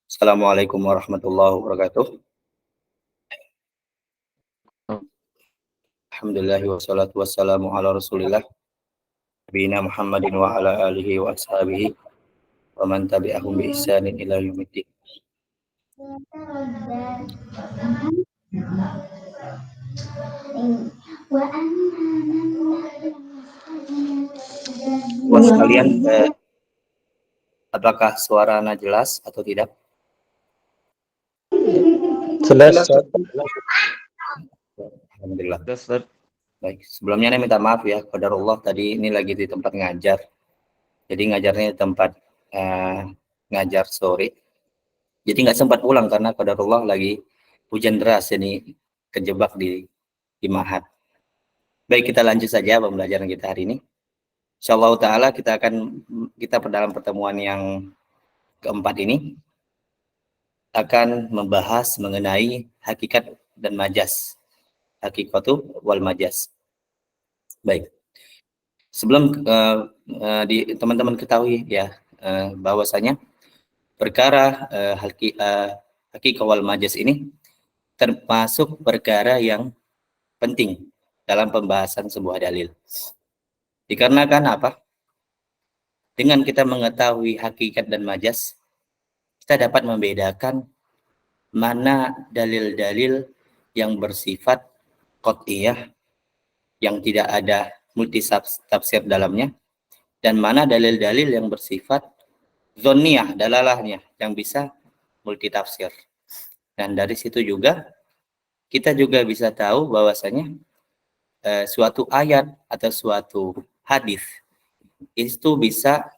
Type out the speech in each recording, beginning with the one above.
Assalamualaikum warahmatullahi wabarakatuh. Alhamdulillah wassalatu wassalamu ala Rasulillah nabiyina Muhammadin wa ala alihi wa ashabihi wa man tabi'ahum bi ihsanin ila yaumiddin. Buat sekalian, apakah suaranya jelas atau tidak? Jelas. Alhamdulillah. Baik, sebelumnya saya minta maaf ya, qadarullah tadi ini lagi di tempat ngajar. Jadi ngajarnya di tempat ngajar sore. Jadi nggak sempat pulang karena qadarullah lagi hujan deras, ini kejebak di Ma'had. Baik, kita lanjut saja pembelajaran kita hari ini. Insyaallah ta'ala kita dalam pertemuan yang keempat ini akan membahas mengenai hakikat dan majas. Hakikatu wal majas. Baik. Sebelum teman-teman ketahui ya bahwasanya perkara hakikat wal majas ini termasuk perkara yang penting dalam pembahasan sebuah dalil. Dikarenakan apa? Dengan kita mengetahui hakikat dan majas, kita dapat membedakan mana dalil-dalil yang bersifat qat'iyah, yang tidak ada multi tafsir dalamnya, dan mana dalil-dalil yang bersifat dzanniyah, dalalahnya, yang bisa multi tafsir. Dan dari situ juga kita juga bisa tahu bahwasanya suatu ayat atau suatu hadis itu bisa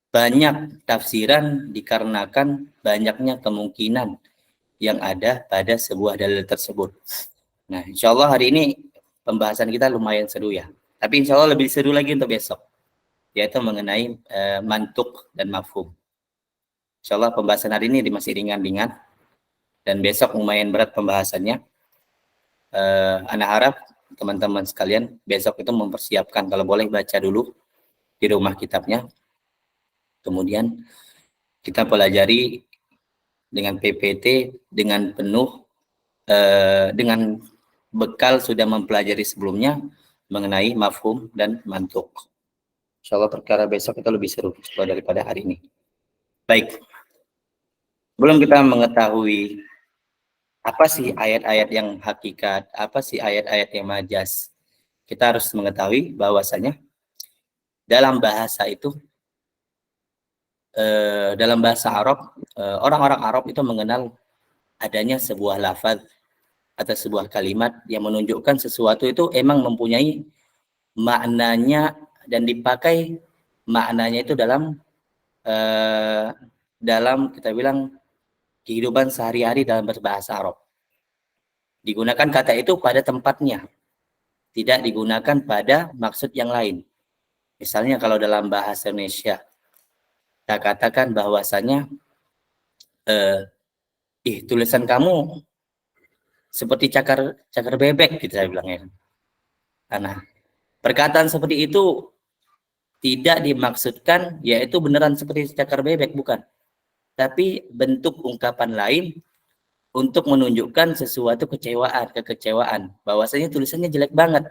banyak tafsiran dikarenakan banyaknya kemungkinan yang ada pada sebuah dalil tersebut. Nah, insya Allah hari ini pembahasan kita lumayan seru ya. Tapi insya Allah lebih seru lagi untuk besok, yaitu mengenai mantuk dan mafhum. Insya Allah pembahasan hari ini masih ringan-ringan, dan besok lumayan berat pembahasannya. Anak harap teman-teman sekalian besok itu mempersiapkan, kalau boleh baca dulu di rumah kitabnya. Kemudian kita pelajari dengan PPT, dengan penuh, dengan bekal sudah mempelajari sebelumnya mengenai mafhum dan mantuk. Insyaallah perkara besok itu lebih seru daripada hari ini. Baik. Belum kita mengetahui apa sih ayat-ayat yang hakikat, apa sih ayat-ayat yang majas, kita harus mengetahui bahwasanya dalam bahasa itu, dalam bahasa Arab, orang-orang Arab itu mengenal adanya sebuah lafaz atau sebuah kalimat yang menunjukkan sesuatu itu emang mempunyai maknanya dan dipakai maknanya itu dalam kita bilang kehidupan sehari-hari dalam berbahasa Arab. Digunakan kata itu pada tempatnya, tidak digunakan pada maksud yang lain. Misalnya kalau dalam bahasa Indonesia kita katakan bahwasanya tulisan kamu seperti cakar bebek, gitu saya bilangnya. Nah, perkataan seperti itu tidak dimaksudkan yaitu beneran seperti cakar bebek, bukan. Tapi bentuk ungkapan lain untuk menunjukkan sesuatu kekecewaan, bahwasanya tulisannya jelek banget.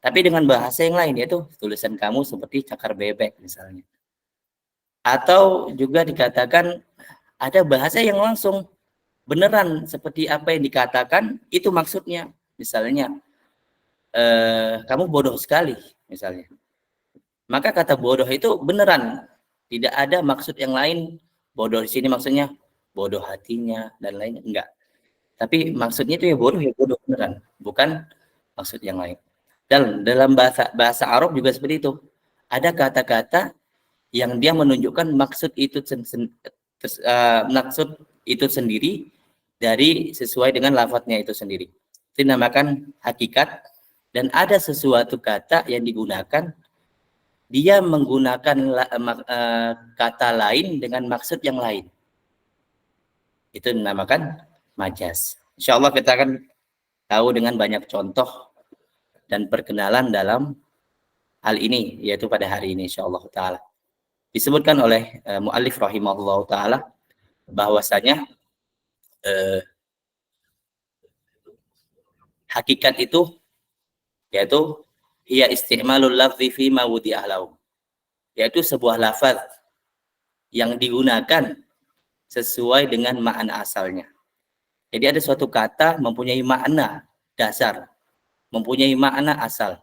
Tapi dengan bahasa yang lain, yaitu tulisan kamu seperti cakar bebek misalnya. Atau juga dikatakan ada bahasa yang langsung beneran seperti apa yang dikatakan itu maksudnya. Misalnya kamu bodoh sekali misalnya. Maka kata bodoh itu beneran, tidak ada maksud yang lain. Bodoh di sini maksudnya bodoh hatinya dan lainnya, enggak. Tapi maksudnya itu ya bodoh beneran, bukan maksud yang lain. Dan dalam bahasa Arab juga seperti itu. Ada kata-kata yang dia menunjukkan maksud itu sendiri dari sesuai dengan lafadznya itu sendiri. Itu dinamakan hakikat. Dan ada sesuatu kata yang digunakan, dia menggunakan kata lain dengan maksud yang lain. Itu dinamakan majas. Insya Allah kita akan tahu dengan banyak contoh dan perkenalan dalam hal ini, yaitu pada hari ini insya Allah ta'ala. disebutkan oleh muallif rahimahullah taala bahwasanya hakikat itu yaitu hiya isti'malul lafzi fi ma wudi'a lahu, yaitu sebuah lafaz yang digunakan sesuai dengan makna asalnya. Jadi ada suatu kata mempunyai makna dasar, mempunyai makna asal,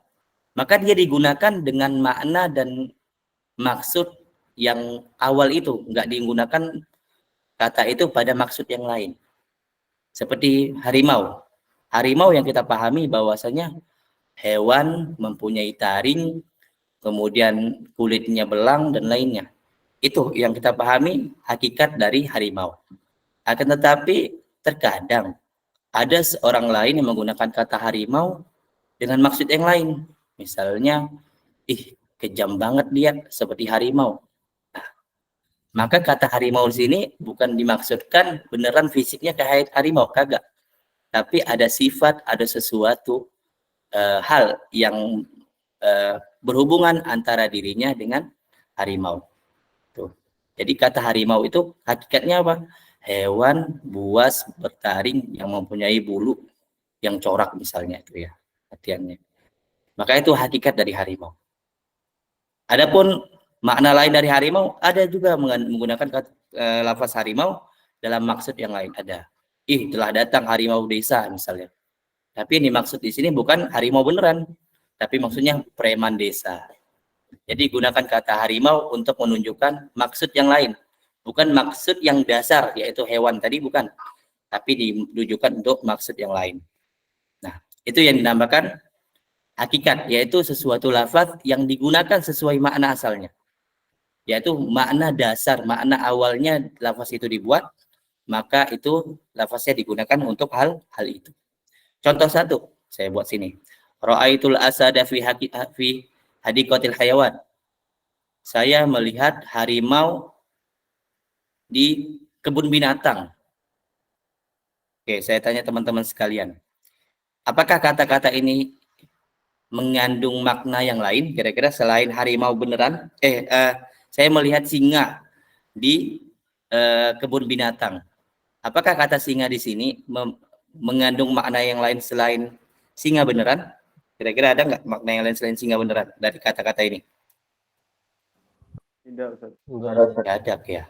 maka dia digunakan dengan makna dan maksud yang awal itu, nggak digunakan kata itu pada maksud yang lain. Seperti harimau. Harimau yang kita pahami bahwasanya hewan mempunyai taring, kemudian kulitnya belang dan lainnya. Itu yang kita pahami hakikat dari harimau. Akan tetapi terkadang ada seorang lain yang menggunakan kata harimau dengan maksud yang lain. Misalnya, kejam banget dia seperti harimau. Nah, maka kata harimau di sini bukan dimaksudkan beneran fisiknya kayak harimau, kagak. Tapi ada sifat, ada sesuatu hal yang berhubungan antara dirinya dengan harimau. Tuh. Jadi kata harimau itu hakikatnya apa? Hewan buas bertaring yang mempunyai bulu yang corak misalnya itu ya artiannya. Maka itu hakikat dari harimau. Adapun makna lain dari harimau ada juga menggunakan lafaz harimau dalam maksud yang lain ada. Telah datang harimau desa misalnya. Tapi ini maksud di sini bukan harimau beneran, tapi maksudnya preman desa. Jadi gunakan kata harimau untuk menunjukkan maksud yang lain. Bukan maksud yang dasar, yaitu hewan tadi bukan. Tapi ditujukan untuk maksud yang lain. Nah, itu yang dinamakan hakikat, yaitu sesuatu lafaz yang digunakan sesuai makna asalnya. Yaitu makna dasar, makna awalnya lafaz itu dibuat, maka itu lafaznya digunakan untuk hal itu. Contoh satu, saya buat sini. Ra'aitul asada fi hadiqatil hayawan. Saya melihat harimau di kebun binatang. Oke, saya tanya teman-teman sekalian. Apakah kata-kata ini mengandung makna yang lain kira-kira selain harimau beneran? Saya melihat singa di kebun binatang. Apakah kata singa di sini mengandung makna yang lain selain singa beneran? Kira-kira ada nggak makna yang lain selain singa beneran dari kata-kata ini? Tidak, Ustaz. Nggak ada ya.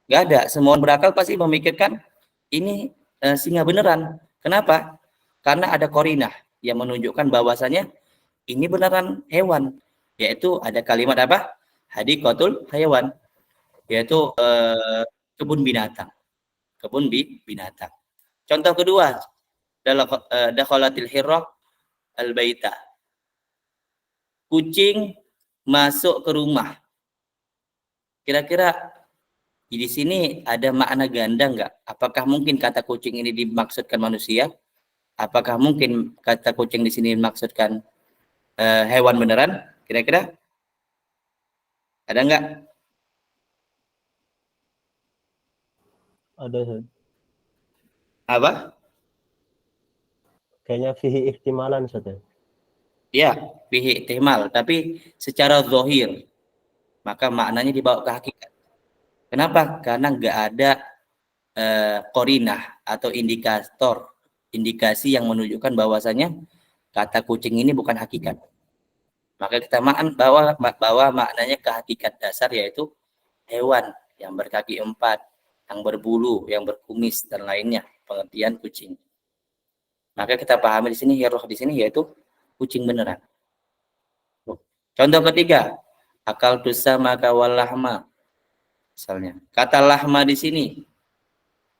Nggak ada. Semua berakal pasti memikirkan ini singa beneran. Kenapa? Karena ada korinah yang menunjukkan bahwasanya ini beneran hewan. Yaitu ada kalimat apa? Hadiqatul hayawan. Yaitu kebun binatang. Kebun binatang. Contoh kedua, dakhalatil hirrah al-baita. Kucing masuk ke rumah. Kira-kira di sini ada makna ganda nggak? Apakah mungkin kata kucing ini dimaksudkan manusia? Apakah mungkin kata kucing di sini dimaksudkan hewan beneran? Kira-kira ada nggak? Ada, Ustaz. Apa? Kayaknya fihi ihtimalan, Ustaz. Ya, fihi ihtimal, tapi secara zahir maka maknanya dibawa ke hakikat. Kenapa? Karena nggak ada korinah atau indikasi yang menunjukkan bahwasanya kata kucing ini bukan hakikat. Maka kita bahwa maknanya ke hakikat dasar yaitu hewan yang berkaki 4, yang berbulu, yang berkumis dan lainnya, pengertian kucing. Maka kita pahami di sini hirrah di sini yaitu kucing beneran. Contoh ketiga, akal tusa maka walahma. Misalnya, kata lahma di sini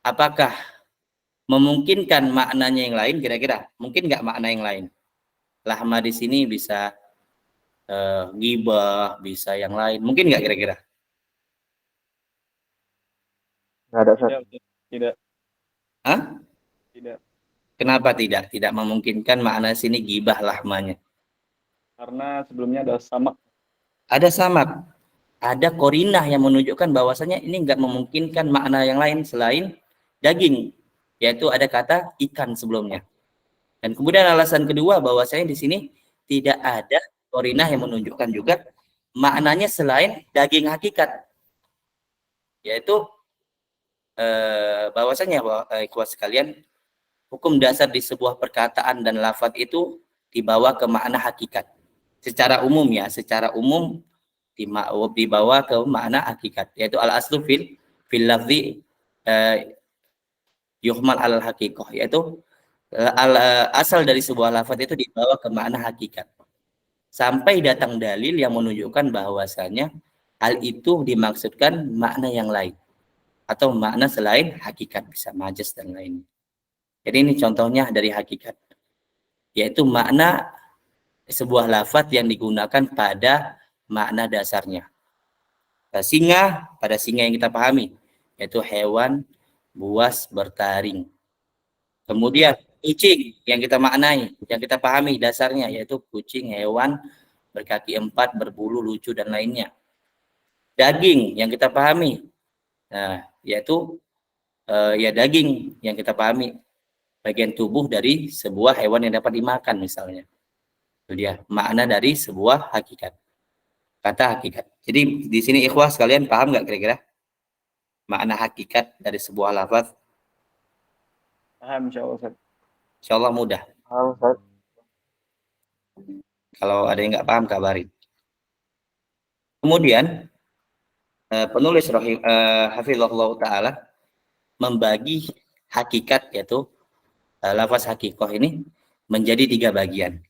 apakah memungkinkan maknanya yang lain kira-kira? Mungkin nggak makna yang lain? Lahma di sini bisa ghibah, bisa yang lain. Mungkin nggak kira-kira? Nggak ada, Ustaz. Tidak. Hah? Tidak. Kenapa tidak? Tidak memungkinkan makna sini ghibah lahmanya. Karena sebelumnya ada samak. Ada samak. Ada korinah yang menunjukkan bahwasanya ini nggak memungkinkan makna yang lain selain daging. Yaitu ada kata ikan sebelumnya. Dan kemudian alasan kedua bahwasanya di sini tidak ada korinah yang menunjukkan juga maknanya selain daging hakikat, yaitu bahwasanya ikhwah sekalian, hukum dasar di sebuah perkataan dan lafaz itu dibawa ke makna hakikat. Secara umum ya, secara umum dibawa ke makna hakikat, yaitu al-aslu fil lafzi yuhmal al haqiqah, yaitu asal dari sebuah lafaz itu dibawa ke makna hakikat. Sampai datang dalil yang menunjukkan bahwasanya hal itu dimaksudkan makna yang lain atau makna selain hakikat, bisa majas dan lainnya. Jadi ini contohnya dari hakikat, yaitu makna sebuah lafaz yang digunakan pada makna dasarnya. Pada singa yang kita pahami, yaitu hewan buas bertaring. Kemudian kucing yang kita maknai, yang kita pahami dasarnya, yaitu kucing hewan berkaki 4, berbulu, lucu, dan lainnya. Daging yang kita pahami, nah, yaitu ya daging yang kita pahami, bagian tubuh dari sebuah hewan yang dapat dimakan misalnya. Itu dia makna dari sebuah hakikat, kata hakikat. Jadi di sini ikhwah sekalian paham nggak kira-kira makna hakikat dari sebuah lafaz? Paham insyaallah Ustaz. Insyaallah mudah. Paham Ustaz. Kalau ada yang nggak paham kabarin. Kemudian penulis hafizahullah taala membagi hakikat, yaitu lafaz hakikoh ini menjadi 3 bagian.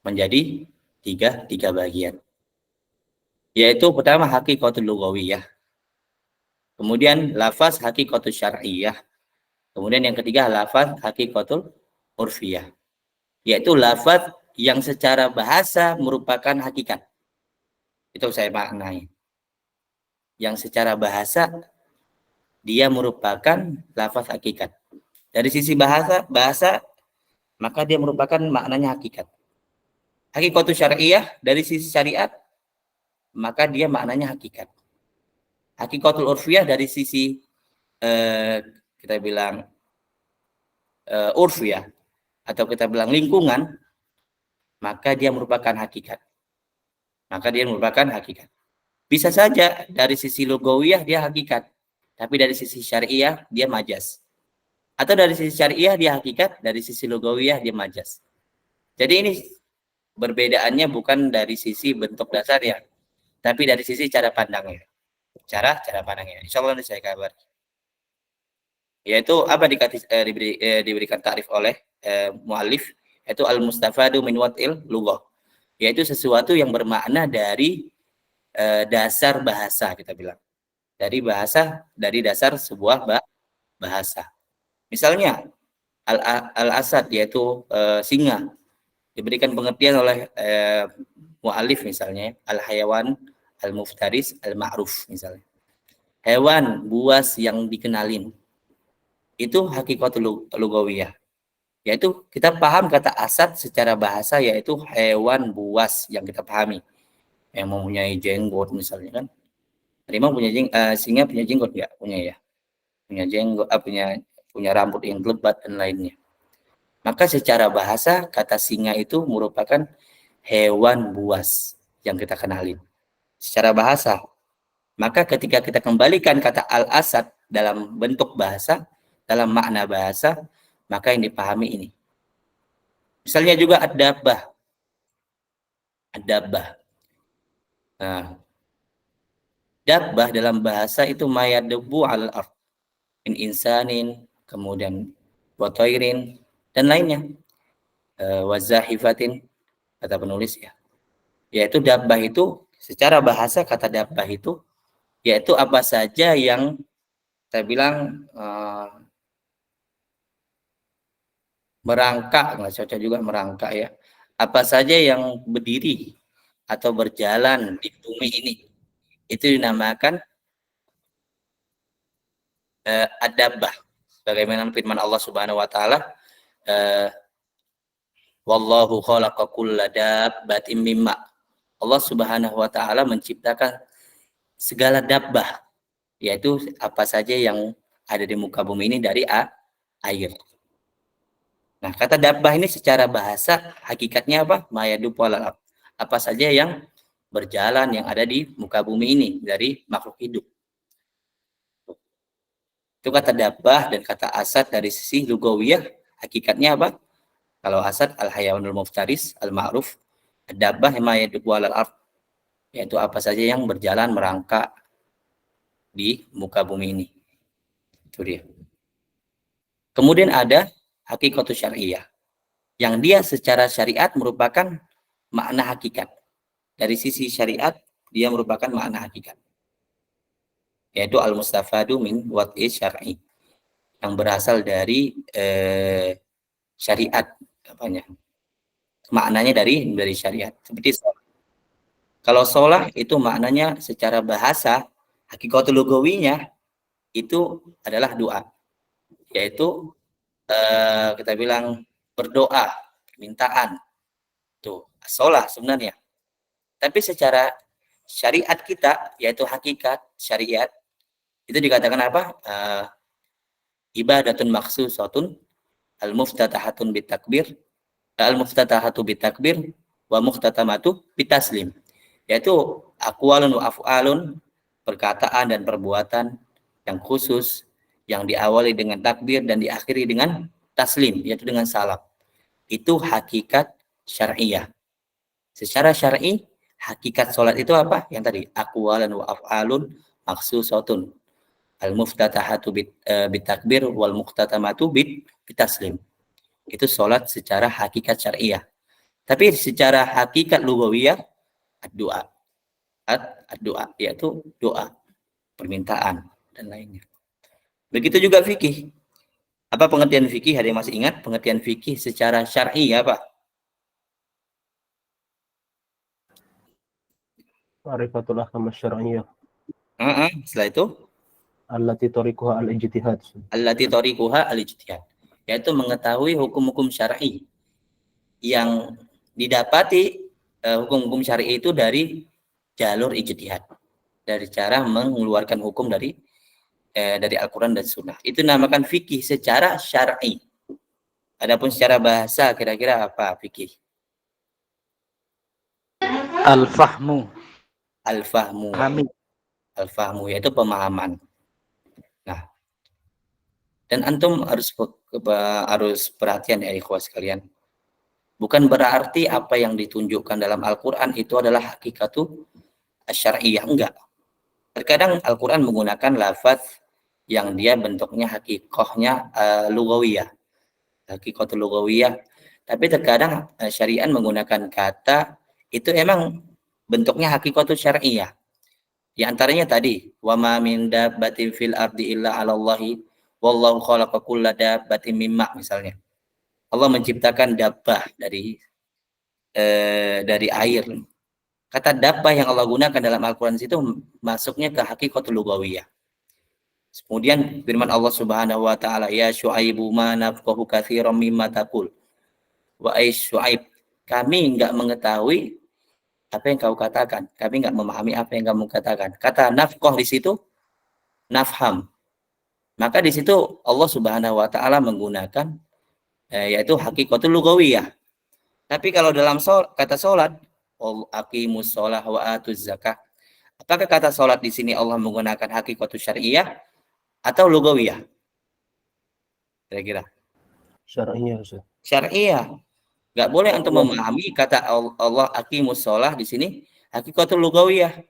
Menjadi tiga bagian. Yaitu pertama hakikatul lughawiyah. Kemudian lafaz hakikatul syar'iyyah. Kemudian yang ketiga lafaz hakikatul urfiyah. Yaitu lafaz yang secara bahasa merupakan hakikat. Itu saya maknai. Yang secara bahasa dia merupakan lafaz hakikat. Dari sisi bahasa maka dia merupakan maknanya hakikat. Hakikatul syar'iyyah dari sisi syariat maka dia maknanya hakikat. Hakikatul urfiyah dari sisi kita bilang urfiyah atau kita bilang lingkungan, maka dia merupakan hakikat. Bisa saja dari sisi lugawiyah dia hakikat, tapi dari sisi syariah dia majas. Atau dari sisi syariah dia hakikat, dari sisi lugawiyah dia majas. Jadi ini perbedaannya bukan dari sisi bentuk dasar ya, tapi dari sisi cara pandangnya. Cara pandangnya. Insya Allah nanti saya kabar. Yaitu apa diberikan takrif oleh muallif, yaitu al-mustafadu min wat'il lughah. Yaitu sesuatu yang bermakna dari dasar bahasa, kita bilang. Dari dasar sebuah bahasa. Misalnya al-asad, yaitu singa, diberikan pengertian oleh mu'alif misalnya, al-hayawan al-muftaris al-ma'ruf misalnya. Hewan buas yang dikenalin. Itu hakikatul lugawiyah. Yaitu kita paham kata asad secara bahasa, yaitu hewan buas yang kita pahami. Yang mempunyai jenggot misalnya kan. Harimau punya singa punya jenggot nggak? Punya ya. Punya jenggot, punya rambut yang lebat dan lainnya. Maka secara bahasa kata singa itu merupakan hewan buas yang kita kenalin. Secara bahasa. Maka ketika kita kembalikan kata al-asad dalam bentuk bahasa, dalam makna bahasa, maka yang dipahami ini. Misalnya juga ad-dabbah. Nah, dabbah dalam bahasa itu mayadbu al-ard min insanin, kemudian watairin dan lainnya. Wazahifatin, kata penulis ya. Yaitu dabbah itu secara bahasa, kata dabbah itu yaitu apa saja yang saya bilang merangkak, nggak cocok juga merangkak ya. Apa saja yang berdiri atau berjalan di bumi ini, itu dinamakan ad-dabbah. Bagaimana firman Allah Subhanahu wa taala, wallahu khalaqa kulla dabbatin mimma. Allah Subhanahu wa taala menciptakan segala dabbah, yaitu apa saja yang ada di muka bumi ini dari air. Nah, kata dabbah ini secara bahasa hakikatnya apa? Mayadu polal. Apa saja yang berjalan yang ada di muka bumi ini dari makhluk hidup. Itu kata dabbah dan kata asad dari sisi lugawiyah hakikatnya apa? Kalau asad al-hayawanul muftaris al-ma'ruf, dabbah ma yadubbu alal ard, yaitu apa saja yang berjalan merangkak di muka bumi ini. Itu dia. Kemudian ada hakikatus syariah, yang dia secara syariat merupakan makna hakikat. Dari sisi syariat dia merupakan makna hakikat, yaitu al-mustafadu min wat'i syar'i, yang berasal dari syariat, apanya? Maknanya dari syariat. Seperti sholat. Kalau sholat itu maknanya secara bahasa, hakikatul lugawinya itu adalah doa, yaitu kita bilang berdoa, permintaan. Tuh, sholat sebenarnya. Tapi secara syariat kita, yaitu hakikat syariat, itu dikatakan apa? Ibadatun maksusatun al-muftatahatun bitakbir, al-muftatahatu bitakbir wa mukhtatamatu bitaslim. Yaitu aqwalun wa af'alun, perkataan dan perbuatan yang khusus yang diawali dengan takbir dan diakhiri dengan taslim, yaitu dengan salam. Itu hakikat syariah. Secara syar'i, hakikat sholat itu apa? Yang tadi, aqwalan wa af'alun maksusatun al-muftatahatu bitakbir wal mukhtatamatu bitaslim. Itu sholat secara hakikat syariah. Tapi secara hakikat lugawiyah, doa, doa, yaitu doa, permintaan dan lainnya. Begitu juga fikih. Apa pengertian fikih? Ada yang masih ingat pengertian fikih secara syar'i apa? Ma'rifatul ahkam asy-syar'iyyah. Setelah itu Allati tariquha al-ijtihad. allati tariquha al-ijtihad, yaitu mengetahui hukum-hukum syar'i yang didapati hukum-hukum syar'i itu dari jalur ijtihad, dari cara mengeluarkan hukum dari Al-Quran dan Sunnah. Itu namakan fikih secara syar'i. Adapun secara bahasa kira-kira apa fikih? Al-fahmu. Al-fahmu. Al-fahmu yaitu pemahaman. Nah, dan antum harus perhatian ya ikhwas sekalian. Bukan berarti apa yang ditunjukkan dalam Al-Quran itu adalah hakikatu syar'iyah, enggak. Terkadang Al-Quran menggunakan lafaz yang dia bentuknya hakikahnya lugawiyah, hakikatul lugawiyah. Tapi terkadang syariat menggunakan kata itu emang bentuknya hakikatul syar'iyah. Di antaranya tadi, wa ma min dabbatin fil ardi illa 'alallahi wallahu khalaqa kulla dabbatin mimma, misalnya. Allah menciptakan dabbah dari air. Kata dabbah yang Allah gunakan dalam Al-Quran itu masuknya ke hakikatul lugawiyah. Kemudian firman Allah Subhanahu wa taala, ya Syuaibu ma nafqahu katsiran mimma taqul. Wa ay Syuaib, kami enggak mengetahui apa yang kau katakan. Kami enggak memahami apa yang kamu katakan. Kata nafqah di situ nafham. Maka di situ Allah Subhanahu wa taala menggunakan yaitu hakikatul lugawiyah. Tapi kalau dalam kata salat, aqimus shalah wa atuz zakah. Apakah kata salat di sini Allah menggunakan hakikatul syariah atau lugawiyah? Kira-kira Syar'iyyah, Ustaz. syariah. Enggak boleh untuk memahami kata Allah aqimus shalah di sini hakikatul lugawiyah.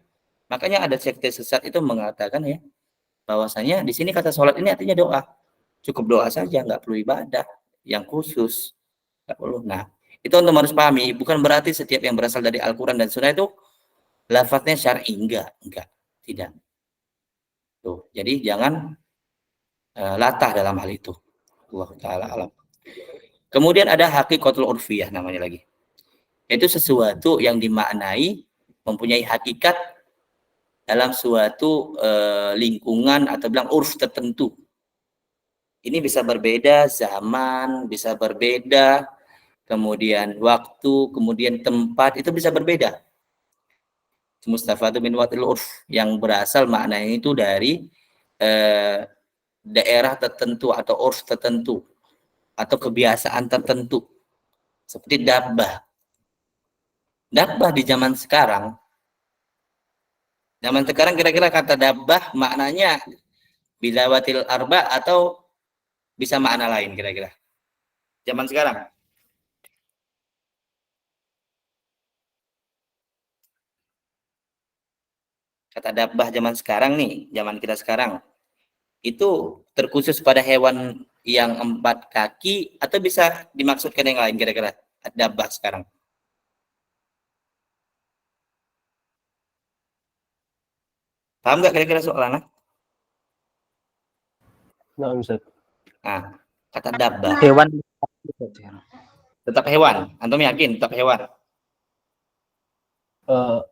Makanya ada sekte sesat itu mengatakan ya bahwasanya di sini kata salat ini artinya doa. Cukup doa saja, enggak perlu ibadah yang khusus. Enggak perlu. Nah, itu untuk harus pahami, bukan berarti setiap yang berasal dari Al-Quran dan Sunnah itu lafadznya syar'i, enggak, tidak. Tuh, jadi jangan latah dalam hal itu. Allah Ta'ala alam. Kemudian ada hakikatul urfiyah namanya lagi. Itu sesuatu yang dimaknai mempunyai hakikat dalam suatu lingkungan atau bilang urf tertentu. Ini bisa berbeda zaman, bisa berbeda kemudian waktu, kemudian tempat, itu bisa berbeda. Mustafadu min watil urf, yang berasal maknanya itu dari daerah tertentu atau urf tertentu atau kebiasaan tertentu. Seperti dabbah. Dabbah di zaman sekarang Zaman sekarang kira-kira kata dabbah maknanya bilawatil arba atau bisa makna lain kira-kira? Zaman sekarang. Kata dabbah zaman sekarang nih, zaman kita sekarang. Itu terkhusus pada hewan yang 4 kaki atau bisa dimaksudkan yang lain kira-kira? Dabbah sekarang. Paham nggak kira-kira soalannya? Nah, Ustaz. Nah, kata dabbah. Hewan. Tetap hewan. Antum yakin tetap hewan?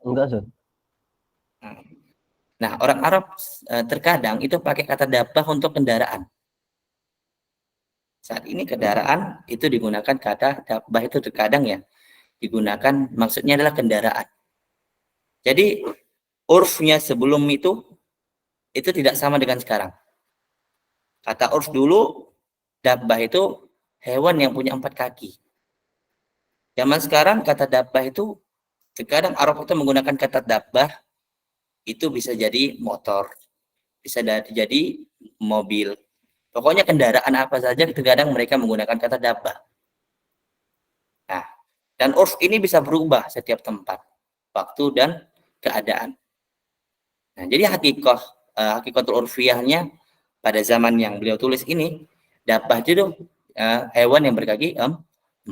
Enggak, Ustaz. Nah, orang Arab terkadang itu pakai kata dabbah untuk kendaraan. Saat ini kendaraan itu digunakan kata dabbah itu terkadang ya digunakan maksudnya adalah kendaraan. Jadi urfnya sebelum itu tidak sama dengan sekarang. Kata urf dulu dabbah itu hewan yang punya 4 kaki. Zaman sekarang kata dabbah itu terkadang Arab itu menggunakan kata dabbah itu bisa jadi motor, bisa jadi mobil. Pokoknya kendaraan apa saja terkadang mereka menggunakan kata dabbah. Nah, dan urf ini bisa berubah setiap tempat, waktu dan keadaan. Nah, jadi hakikatul urfiyahnya pada zaman yang beliau tulis ini, dabbah itu hewan yang berkaki 4.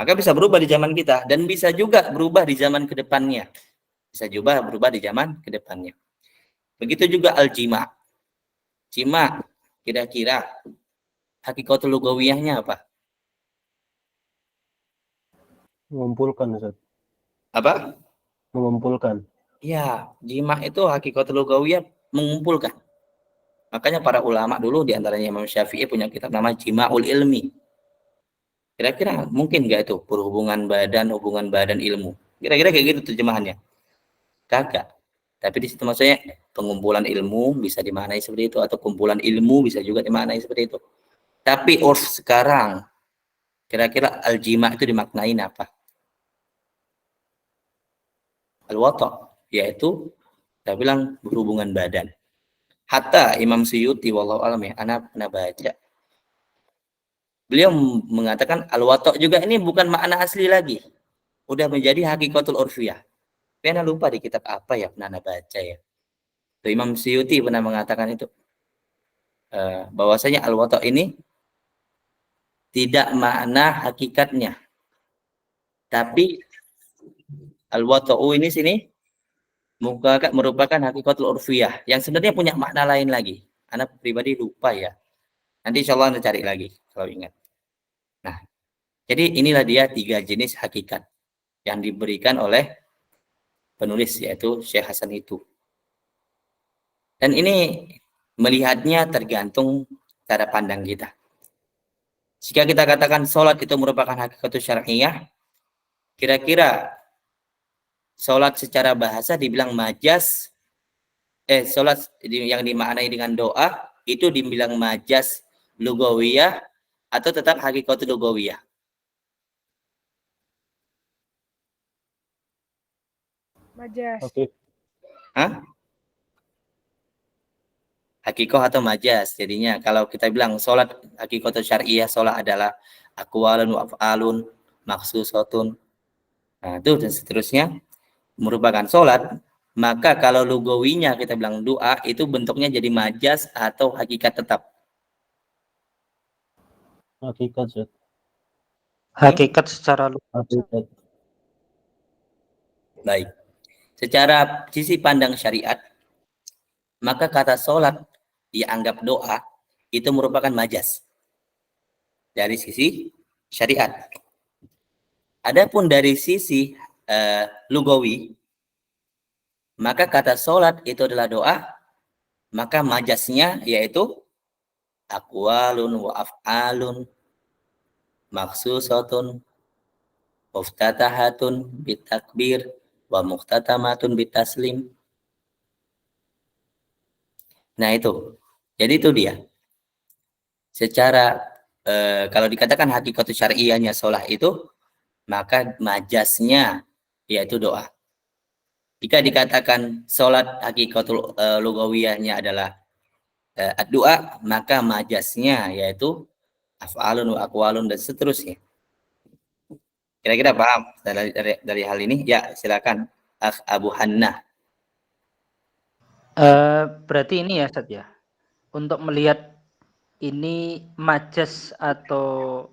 Maka bisa berubah di zaman kita dan bisa juga berubah di zaman kedepannya. Bisa juga berubah di zaman kedepannya. Begitu juga al-jima'. Jima' kira-kira hakikatul lugawiyahnya apa? Mengumpulkan, Ustaz. Apa? Mengumpulkan. Ya, jima' itu hakikatul lugawiyah mengumpulkan. Makanya para ulama dulu diantaranya Imam Syafi'i punya kitab nama Jima'ul Ilmi. Kira-kira mungkin nggak itu hubungan badan ilmu? Kira-kira kayak gitu terjemahannya. Kagak. Tapi di situ maksudnya pengumpulan ilmu bisa dimaknai seperti itu atau kumpulan ilmu bisa juga dimaknai seperti itu. Tapi urf sekarang kira-kira al-jima' itu dimaknain apa? Al-wata', yaitu saya bilang berhubungan badan. Hatta Imam Suyuti wallahu alam ya, anak pernah baca. Beliau mengatakan al-wata' juga ini bukan makna asli lagi. Udah menjadi hakikatul urfiyah. Pernah lupa di kitab apa ya pernah baca ya. Tuh, Imam Suyuti pernah mengatakan itu bahwasanya al-wata' ini tidak makna hakikatnya, tapi al-wata'u ini sini merupakan hakikatul urfiyah yang sebenarnya punya makna lain lagi. Anak pribadi lupa ya. Nanti insya Allah Anda cari lagi kalau ingat. Nah, jadi inilah dia 3 jenis hakikat yang diberikan oleh penulis yaitu Syekh Hasan itu. Dan ini melihatnya tergantung cara pandang kita. Jika kita katakan sholat itu merupakan hakikatul syar'iyah, kira-kira sholat secara bahasa dibilang majas, sholat yang dimaknai dengan doa itu dibilang majas lugawiyah atau tetap hakikatul lugawiyah? Majas. Oke. Hah? Hakikoh atau majas. Jadinya kalau kita bilang sholat hakikatul syar'iyah, sholat adalah aqwalun wa af'alun maksusatun. Nah, itu dan seterusnya merupakan sholat. Maka kalau lugawinya kita bilang doa itu bentuknya jadi majas atau hakikat tetap. Hakikat, Ustaz. Hakikat secara Hakikat. Baik. Secara sisi pandang syariat, maka kata sholat dianggap doa itu merupakan majas dari sisi syariat. Adapun dari sisi lugawi, maka kata sholat itu adalah doa, maka majasnya yaitu aqwalun wa af'alun maksusatun muftatahatun bitakbir wa muhtatamatun bitaslim. Nah itu. Jadi itu dia. Secara kalau dikatakan hakikatul syar'iyahnya sholat itu, maka majasnya yaitu doa. Jika dikatakan sholat hakikatul lugawiyahnya adalah doa, maka majasnya yaitu af'alun wa aqwalun dan seterusnya. Kira-kira paham dari hal ini? Ya, silakan Akh Abu Hannah. Berarti ini ya Ustaz ya. Untuk melihat ini majas atau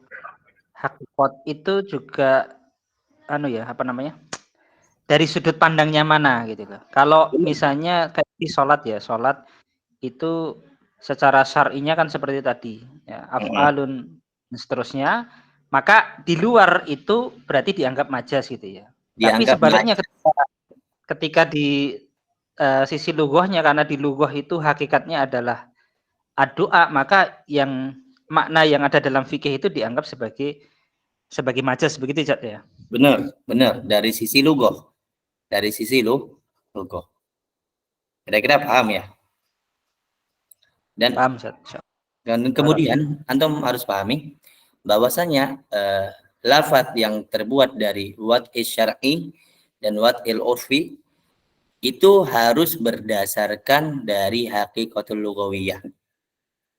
hakikat itu juga dari sudut pandangnya mana gitu loh. Kalau misalnya kayak di sholat ya, sholat itu secara syar'inya kan seperti tadi ya, af'alun dan seterusnya, maka di luar itu berarti dianggap majas gitu ya. Tapi Dianggap sebaliknya ketika di sisi lughahnya, karena di lughah itu hakikatnya adalah doa, maka yang makna yang ada dalam fikih itu dianggap sebagai majas, begitu ya. benar dari sisi lughah. Dari sisi lughah. Kira-kira paham ya? Dan Paham, Ustaz. dan kemudian antum harus pahami bahwasanya lafaz yang terbuat dari wad'il syar'i dan wad'il urfi itu harus berdasarkan dari hakikatul lughawiyah.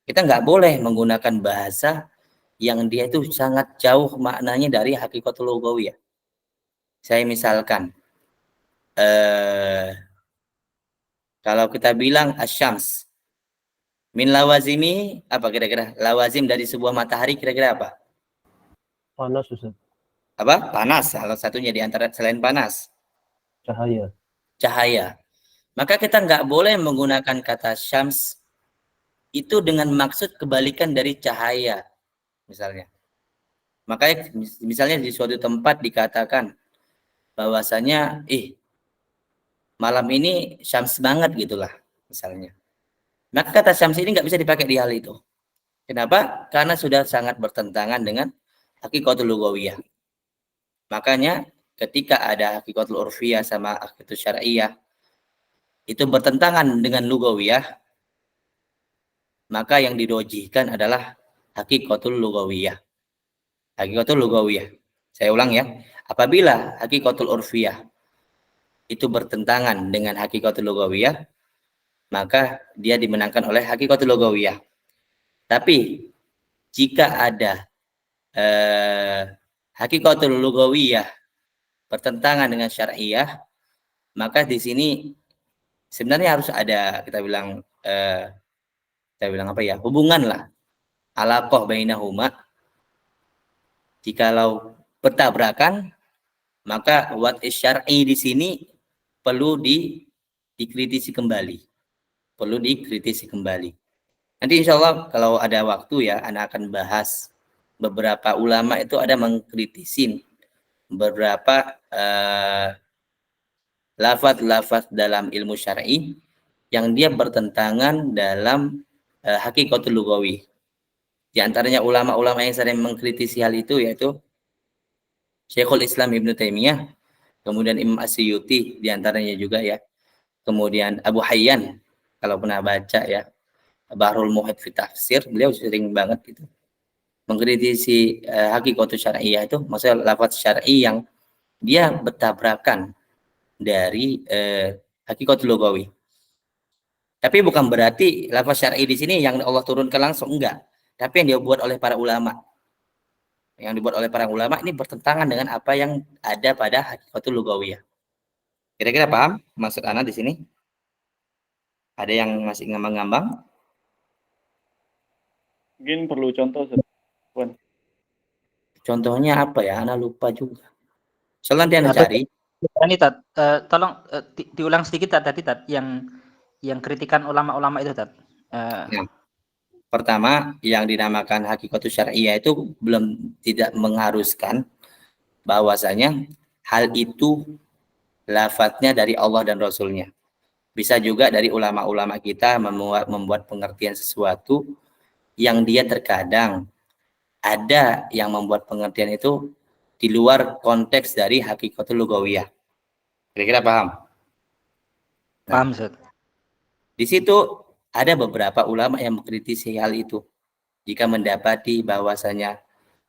Kita nggak boleh menggunakan bahasa yang dia itu sangat jauh maknanya dari hakikatul lughawiyah. Saya misalkan kalau kita bilang asyams min lawazimi, apa kira-kira lawazim dari sebuah matahari, kira-kira apa? Panas, Ustaz. Apa? Panas, salah satunya di antara selain panas. Cahaya. Cahaya. Maka kita nggak boleh menggunakan kata syams itu dengan maksud kebalikan dari cahaya, misalnya. Makanya misalnya di suatu tempat dikatakan bahwasanya malam ini syams banget gitulah, misalnya. Maka kata syams ini nggak bisa dipakai di hal itu. Kenapa? Karena sudah sangat bertentangan dengan hakikatul lughawiyah. Makanya ketika ada hakikatul urfiyah sama hakikatul syar'iyah itu bertentangan dengan lughawiyah, maka yang dirojihkan adalah hakikatul lughawiyah. Hakikatul lughawiyah. Saya ulang ya. Apabila hakikatul urfiyah itu bertentangan dengan hakikatul lughawiyah, maka dia dimenangkan oleh hakikatul lughawiyah. Tapi jika ada hakikatul lughawiyah bertentangan dengan syar'iyah, maka di sini sebenarnya harus ada kita bilang apa ya, hubungan lah, alaqah bainahuma. Jikalau bertabrakan, maka wad'i syar'i di sini perlu dikritisi kembali. Perlu dikritisi kembali. Nanti insya Allah kalau ada waktu ya, anak akan bahas beberapa ulama itu ada mengkritisi beberapa lafaz-lafaz dalam ilmu syar'i yang dia bertentangan dalam hakikatul lughawi. Di antaranya ulama-ulama yang sering mengkritisi hal itu yaitu Syekhul Islam Ibnu Taimiyah, kemudian Imam Asyuyuti di antaranya juga ya. Kemudian Abu Hayyan, kalau pernah baca ya, Bahrul Muhit fi Tafsir, beliau sering banget gitu mengkritisi hakikatul syar'iyah itu, maksudnya lafaz syar'i yang dia bertabrakan dari hakikatul lughawi. Tapi bukan berarti lafaz syar'i di sini yang Allah turunkan langsung, enggak. Tapi yang dibuat oleh para ulama. Yang dibuat oleh para ulama ini bertentangan dengan apa yang ada pada hakikatul lughawiyah. Kira-kira paham maksud ana di sini? Ada yang masih ngambang-ngambang? Mungkin perlu contoh, Ustaz. Contohnya apa ya? Ana lupa juga. Soalnya nanti ana Ada cari. ini Tat, tolong diulang sedikit tadi Tat, yang kritikan ulama-ulama itu Tat. Ya. Pertama, yang dinamakan hakikatul syar'iyah itu tidak mengharuskan bahwasanya hal itu lafadznya dari Allah dan Rasulnya. Bisa juga dari ulama-ulama kita membuat pengertian sesuatu yang dia terkadang ada yang membuat pengertian itu di luar konteks dari hakikatul lughawiyah. Kira-kira paham? Paham, Ustaz. Di situ ada beberapa ulama yang mengkritisi hal itu. Jika mendapati bahwasanya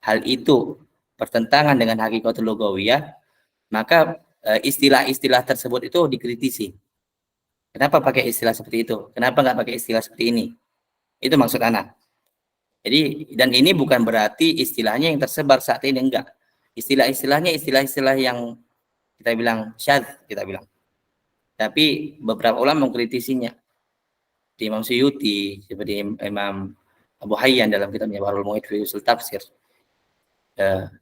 hal itu bertentangan dengan hakikatul lughawiyah, maka istilah-istilah tersebut itu dikritisi. Kenapa pakai istilah seperti itu? Kenapa nggak pakai istilah seperti ini? Itu maksud anak. Jadi, dan ini bukan berarti istilahnya yang tersebar saat ini, enggak. Istilah-istilahnya istilah-istilah yang kita bilang syadz, kita bilang. Tapi beberapa ulama mengkritisinya. Seperti Imam Suyuti, seperti Imam Abu Hayyan dalam kitabnya Bahrul Muhit fi Ushul Tafsir.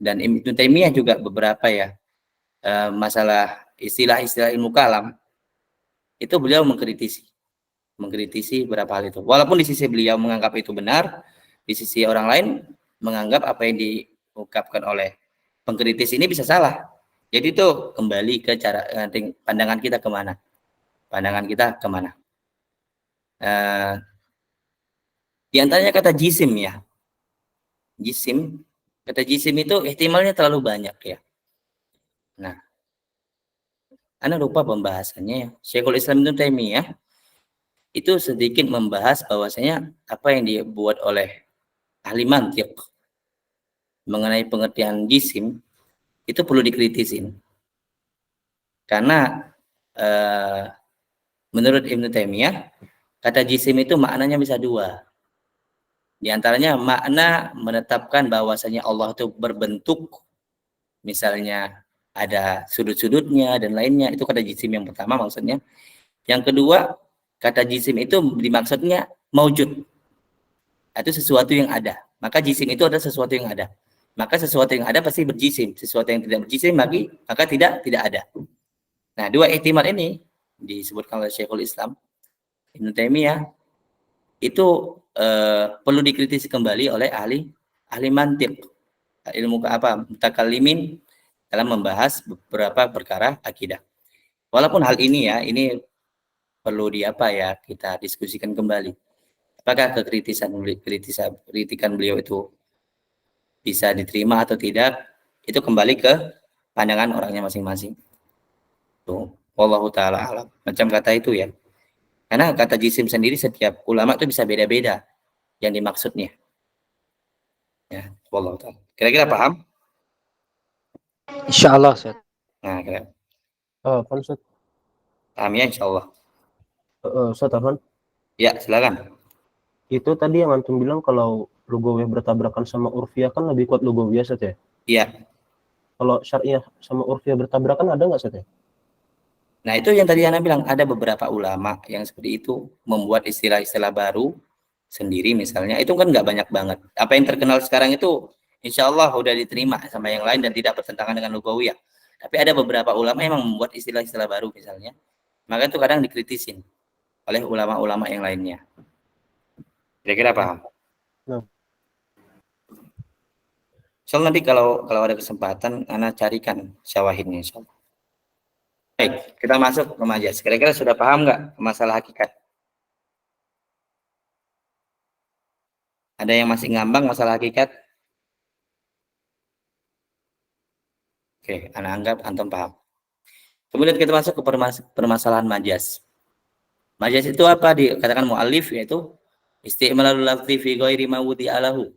Dan Ibnu Taimiyah juga beberapa ya, masalah istilah-istilah ilmu kalam, itu beliau mengkritisi beberapa hal itu. Walaupun di sisi beliau menganggap itu benar, di sisi orang lain menganggap apa yang diungkapkan oleh pengkritis ini bisa salah. Jadi itu kembali ke cara pandangan kita kemana. Pandangan kita kemana. Di antaranya kata jisim ya. Jisim. Kata jisim itu ihtimalnya terlalu banyak ya. Nah, Anda lupa pembahasannya ya. Syekhul Islam Ibnu Taimiyah itu sedikit membahas bahwasanya apa yang dibuat oleh ahli mantiq mengenai pengertian jisim itu perlu dikritisin. Karena menurut Ibnu Taimiyah kata jisim itu maknanya bisa dua. Di antaranya makna menetapkan bahwasanya Allah itu berbentuk, misalnya ada sudut-sudutnya dan lainnya, itu kata jisim yang pertama maksudnya. Yang kedua, kata jisim itu dimaksudnya maujud. Itu sesuatu yang ada. Maka jisim itu adalah sesuatu yang ada. Maka sesuatu yang ada pasti berjisim. Sesuatu yang tidak berjisim maka tidak ada. Nah, dua ihtimal ini disebutkan oleh Syekhul Islam Ibnu Taimiyah itu perlu dikritisi kembali oleh ahli mantiq, ilmu mutakallimin dalam membahas beberapa perkara akidah. Walaupun hal ini ya, ini perlu kita diskusikan kembali. Apakah kritikan beliau itu bisa diterima atau tidak? Itu kembali ke pandangan orangnya masing-masing. Tuh, wallahu taala alam. Macam kata itu ya. Karena kata jisim sendiri setiap ulama itu bisa beda-beda yang dimaksudnya. Ya, wallahu taala. Kira-kira paham? Insyaallah, Ustaz. Nah, kira. Kan Ustaz. Paham ya insyaallah. Ustaz Afan, Ya, silakan. itu tadi yang antum bilang kalau lugawiyah bertabrakan sama urfiyah kan lebih kuat lugawiyah Ustaz ya? Iya. Kalau syariah sama urfiyah bertabrakan ada nggak Ustaz ya? Nah, itu yang tadi Ana bilang, ada beberapa ulama yang seperti itu membuat istilah-istilah baru sendiri misalnya. Itu kan nggak banyak banget. Apa yang terkenal sekarang itu insya Allah udah diterima sama yang lain dan tidak bertentangan dengan lugawiyah. Tapi ada beberapa ulama yang membuat istilah-istilah baru misalnya. Maka itu kadang dikritisin oleh ulama-ulama yang lainnya. Kira-kira paham? Nah. Soalnya nanti kalau ada kesempatan Ana carikan syawahidnya insyaallah. Baik, kita masuk ke majas. Kira-kira sudah paham nggak masalah hakikat? Ada yang masih ngambang masalah hakikat? Oke, Ana anggap antum paham. Kemudian kita masuk ke permasalahan majas. Majas itu apa? Dikatakan mu'allif yaitu isti'malul lafzi fi ghairi ma wudi'alahu,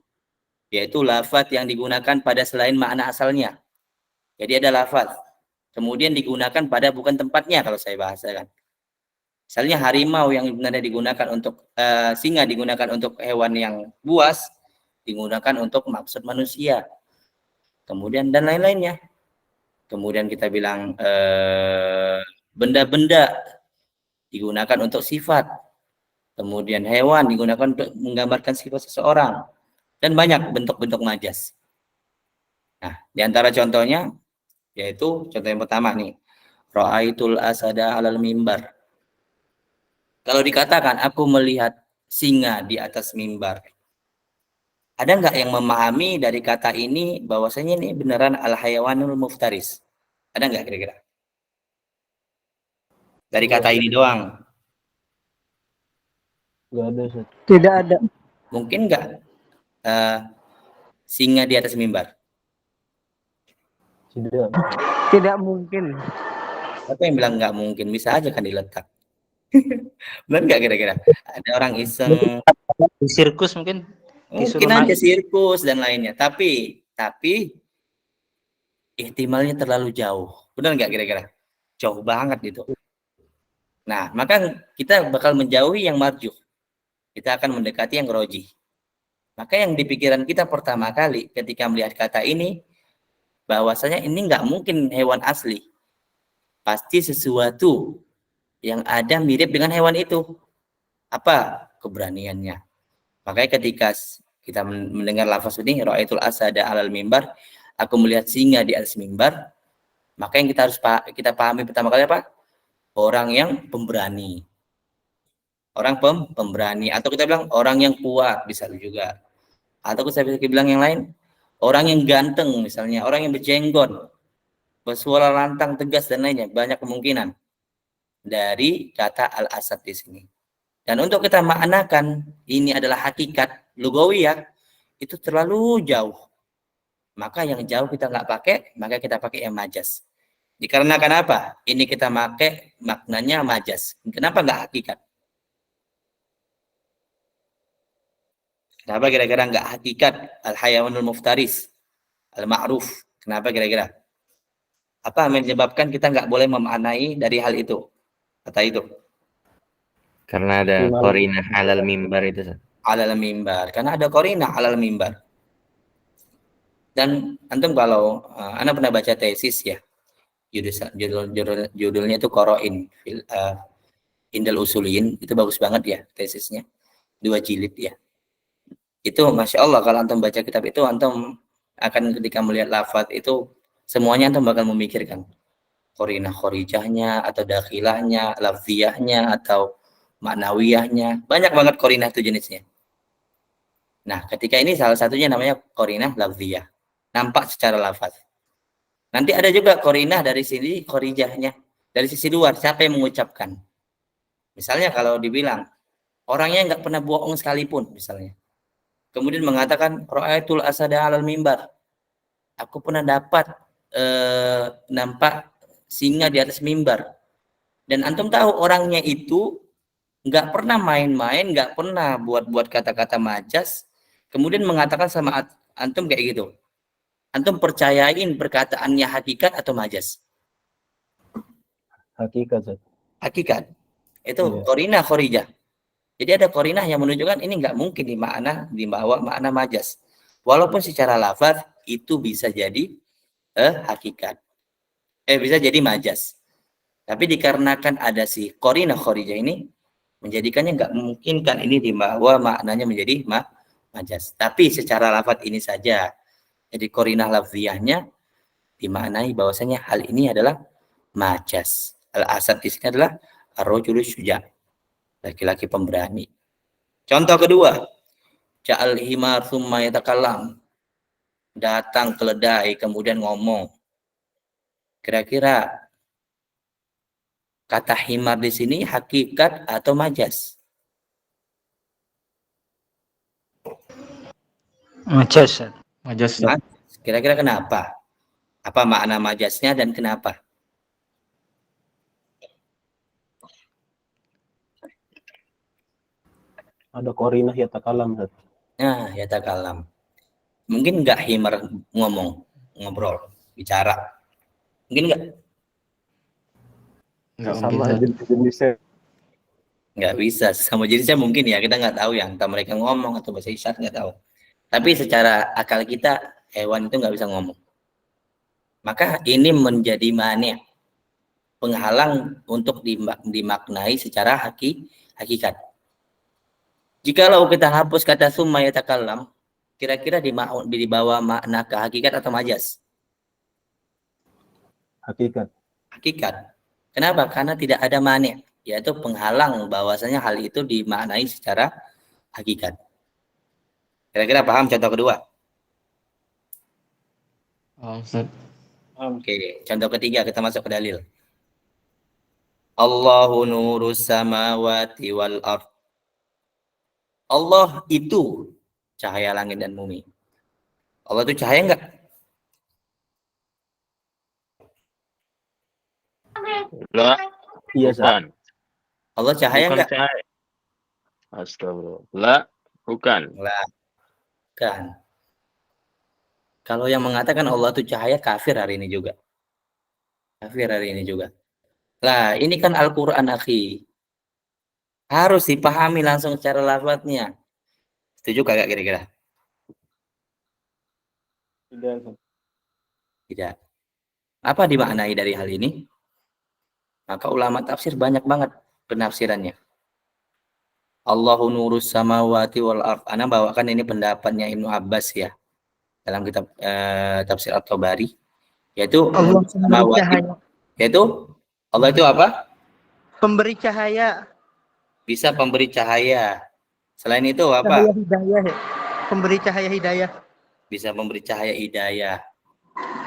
yaitu lafaz yang digunakan pada selain makna asalnya. Jadi ada lafaz kemudian digunakan pada bukan tempatnya, kalau saya bahasakan. Misalnya harimau yang sebenarnya digunakan untuk singa digunakan untuk hewan yang buas, digunakan untuk maksud manusia. Kemudian dan lain-lainnya. Kemudian kita bilang benda-benda digunakan untuk sifat. Kemudian hewan digunakan untuk menggambarkan sifat seseorang. Dan banyak bentuk-bentuk majas. Nah, di antara contohnya yaitu contoh yang pertama nih, ra'aitul asada 'alal mimbar. Kalau dikatakan aku melihat singa di atas mimbar, ada nggak yang memahami dari kata ini bahwasanya ini beneran al hayawanul muftaris? Ada nggak kira-kira? Dari kata ini doang. Nggak ada Ustaz. Tidak ada. Mungkin nggak singa di atas mimbar? Tidak. Tidak mungkin. Apa yang bilang nggak mungkin? Bisa aja kan diletak. Benar nggak kira-kira? Ada orang iseng. Di sirkus mungkin Mungkin aja sirkus dan lainnya. Tapi ihtimalnya terlalu jauh. Benar nggak kira-kira? Jauh banget gitu. Nah, maka kita bakal menjauhi yang marjuh. Kita akan mendekati yang rojih. Maka yang di pikiran kita pertama kali ketika melihat kata ini, bahwasanya ini nggak mungkin hewan asli. Pasti sesuatu yang ada mirip dengan hewan itu. Apa keberaniannya? Makanya ketika kita mendengar lafaz ini, ra'aitul asada 'alal mimbar, aku melihat singa di atas mimbar, maka yang kita harus kita pahami pertama kali apa? Orang yang pemberani. Orang pemberani, atau kita bilang orang yang kuat bisa juga. Atau kita bisa bilang yang lain, orang yang ganteng misalnya, orang yang berjenggot, bersuara lantang, tegas dan lainnya, banyak kemungkinan dari kata al-asad di sini. Dan untuk kita maknakan ini adalah hakikat lugawiyah, itu terlalu jauh. Maka yang jauh kita nggak pakai, maka kita pakai yang majas. Dikarenakan apa? Ini kita pakai maknanya majas. Kenapa nggak hakikat? Kenapa kira-kira nggak hakikat al-hayawanul muftaris, al-ma'ruf? Kenapa kira-kira? Apa yang menyebabkan kita nggak boleh memaknai dari hal itu? Kata itu. Karena ada qarinah alal mimbar itu. Alal mimbar. Karena ada qarinah alal mimbar. Dan antum kalau anda pernah baca tesis ya, judulnya itu Qoro'in Indal Usulin, itu bagus banget ya tesisnya, 2 jilid ya. Itu masya Allah kalau antum baca kitab itu, antum akan ketika melihat lafaz itu semuanya antum bakal memikirkan qarinah khorijahnya atau dakhilahnya, lafziyahnya atau maknawiyahnya, banyak banget qarinah itu jenisnya. Nah, ketika ini salah satunya namanya qarinah lafziyah, nampak secara lafaz. Nanti ada juga qarinah dari sini khorijahnya, dari sisi luar, siapa yang mengucapkan. Misalnya kalau dibilang orangnya nggak pernah bohong sekalipun misalnya, kemudian mengatakan ra'aitul asada 'alal mimbar, aku pernah dapat nampak singa di atas mimbar. Dan antum tahu orangnya itu nggak pernah main-main, nggak pernah buat-buat kata-kata majas, kemudian mengatakan sama antum kayak gitu. Antum percayain perkataannya hakikat atau majas? Hakikat, Zat. Hakikat. Itu Iya. qarinah khorijah. Jadi ada qarinah yang menunjukkan ini nggak mungkin dibawa makna majas. Walaupun secara lafaz itu bisa jadi hakikat. Bisa jadi majas. Tapi dikarenakan ada si qarinah khorijah ini, menjadikannya nggak memungkinkan ini dibawa maknanya menjadi majas. Tapi secara lafaz ini saja. Jadi qarinah lafziyahnya dimaknai bahwasanya hal ini adalah majas. Al-asad di sini adalah ar-rajulus syuja', laki-laki pemberani. Contoh kedua, ja'al himar tsumma yatakallam, datang keledai kemudian ngomong. Kira-kira kata himar di sini hakikat atau majas? Majas. Majas. Kira-kira kenapa? Apa makna majasnya dan kenapa? Ada qarinah yatakalam, Zat. Nah, yatakalam. Mungkin nggak himar ngobrol, bicara. Mungkin nggak? Nggak Sama mungkin. jenisnya. Nggak bisa. Sama jenisnya mungkin ya, kita nggak tahu ya. Entah mereka ngomong atau bahasa isyarat, nggak tahu. Tapi secara akal kita, hewan itu nggak bisa ngomong. Maka ini menjadi mani', penghalang untuk dimaknai secara hakikat. Jikalau kita hapus kata summa yatakallam, kira-kira dibawa makna ke hakikat atau majas? Hakikat. Hakikat. Kenapa? Karena tidak ada mani', yaitu penghalang bahwasanya hal itu dimaknai secara hakikat. Kira-kira paham contoh kedua? Oke, contoh ketiga kita masuk ke dalil. Allahu nurus samawati wal ard. Allah itu cahaya langit dan bumi. Allah itu cahaya enggak? La, Iya, Zat. bukan. Allah cahaya Bukan enggak? cahaya. Astagfirullah. La, bukan. Lah, kan. Kalau yang mengatakan Allah itu cahaya, kafir hari ini juga. Kafir hari ini juga. Lah, ini kan Al-Quran, akhi. Harus dipahami langsung secara lafadznya. Setuju kagak kira-kira? Tidak, Ustaz. Tidak. Apa dimaknai dari hal ini? Maka ulama tafsir banyak banget penafsirannya. Allahu nurus samawati wal ard. Ana bawakan ini pendapatnya Ibnu Abbas ya. Dalam kitab tafsir At-Tabari. Yaitu Allah nurus memberi samawati. cahaya. Yaitu Allah itu apa? Pemberi cahaya. Bisa pemberi cahaya. Selain itu apa? Cahaya hidayah ya. Pemberi cahaya hidayah. Bisa memberi cahaya hidayah.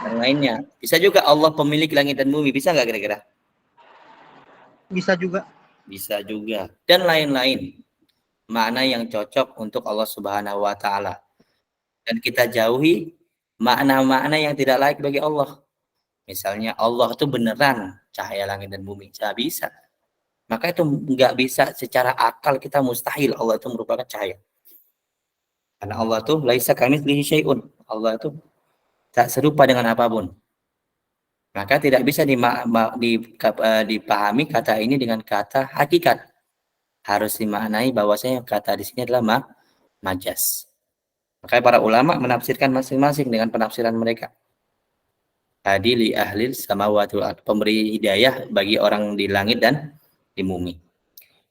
Yang lainnya. Bisa juga Allah pemilik langit dan bumi. Bisa nggak kira-kira? Bisa juga. Bisa juga. Dan lain-lain. Makna yang cocok untuk Allah Subhanahu wa Ta'ala. Dan kita jauhi makna-makna yang tidak layak bagi Allah. Misalnya Allah itu beneran cahaya langit dan bumi. Tidak bisa. Maka itu nggak bisa secara akal, kita mustahil Allah itu merupakan cahaya. Karena Allah itu laisa kamitslihi syai'un. Allah itu tak serupa dengan apapun. Maka tidak bisa dipahami kata ini dengan kata hakikat. Harus dimaknai bahwasanya kata di sini adalah majas. Makanya para ulama menafsirkan masing-masing dengan penafsiran mereka. Hadi li ahlil samawati wal ard, pemberi hidayah bagi orang di langit dan di bumi.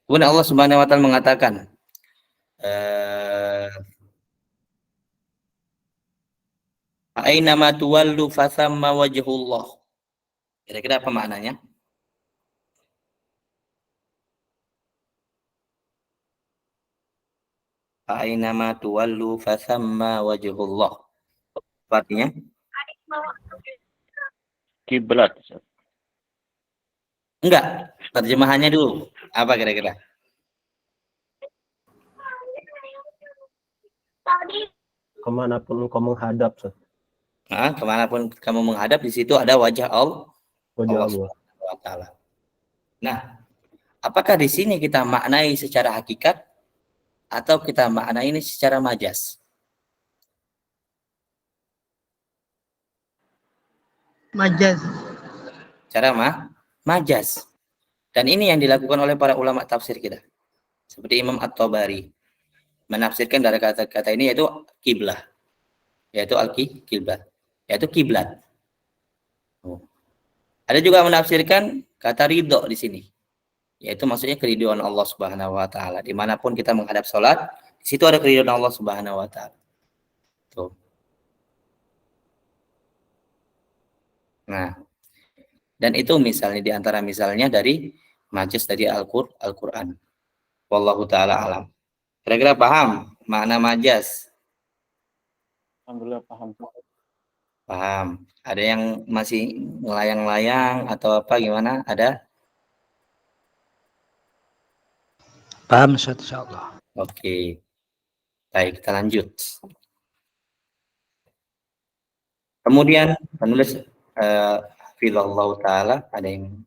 Kemudian Allah Subhanahu wa Ta'ala mengatakan aina ma tuwallu fathamma wajhullah. Kira-kira apa maknanya? Aina ma tuwallu fathamma wajhullah. Artinya? Kiblat, Ustaz. Enggak, terjemahannya dulu. Apa kira-kira? Kemanapun engkau menghadap, Ustaz. Nah, kemanapun kamu menghadap, di situ ada wajah Allah. Wajah Allah Allah. Subhanahu wa Ta'ala. Nah, apakah di sini kita maknai secara hakikat atau kita maknai ini secara majas? Majaz. Cara majas. Dan ini yang dilakukan oleh para ulama tafsir kita. Seperti Imam At-Tabari menafsirkan dari kata-kata ini yaitu kiblah. Yaitu al-kiblat. Yaitu kiblat. Ada juga menafsirkan kata ridho di sini. Yaitu maksudnya keridhaan Allah Subhanahu wa Ta'ala. Dimanapun kita menghadap sholat, di situ ada keridhaan Allah Subhanahu wa Ta'ala. Tuh. Nah, dan itu misalnya diantara misalnya dari majas dari Al-Quran. Wallahu ta'ala alam. Kira-kira paham makna majas? Alhamdulillah paham. Paham. Ada yang masih ngelayang-layang atau apa gimana? Ada? Paham, Ustaz, insyaallah. Oke. Baik, kita lanjut. Kemudian penulis Hafizahullah Ta'ala ada yang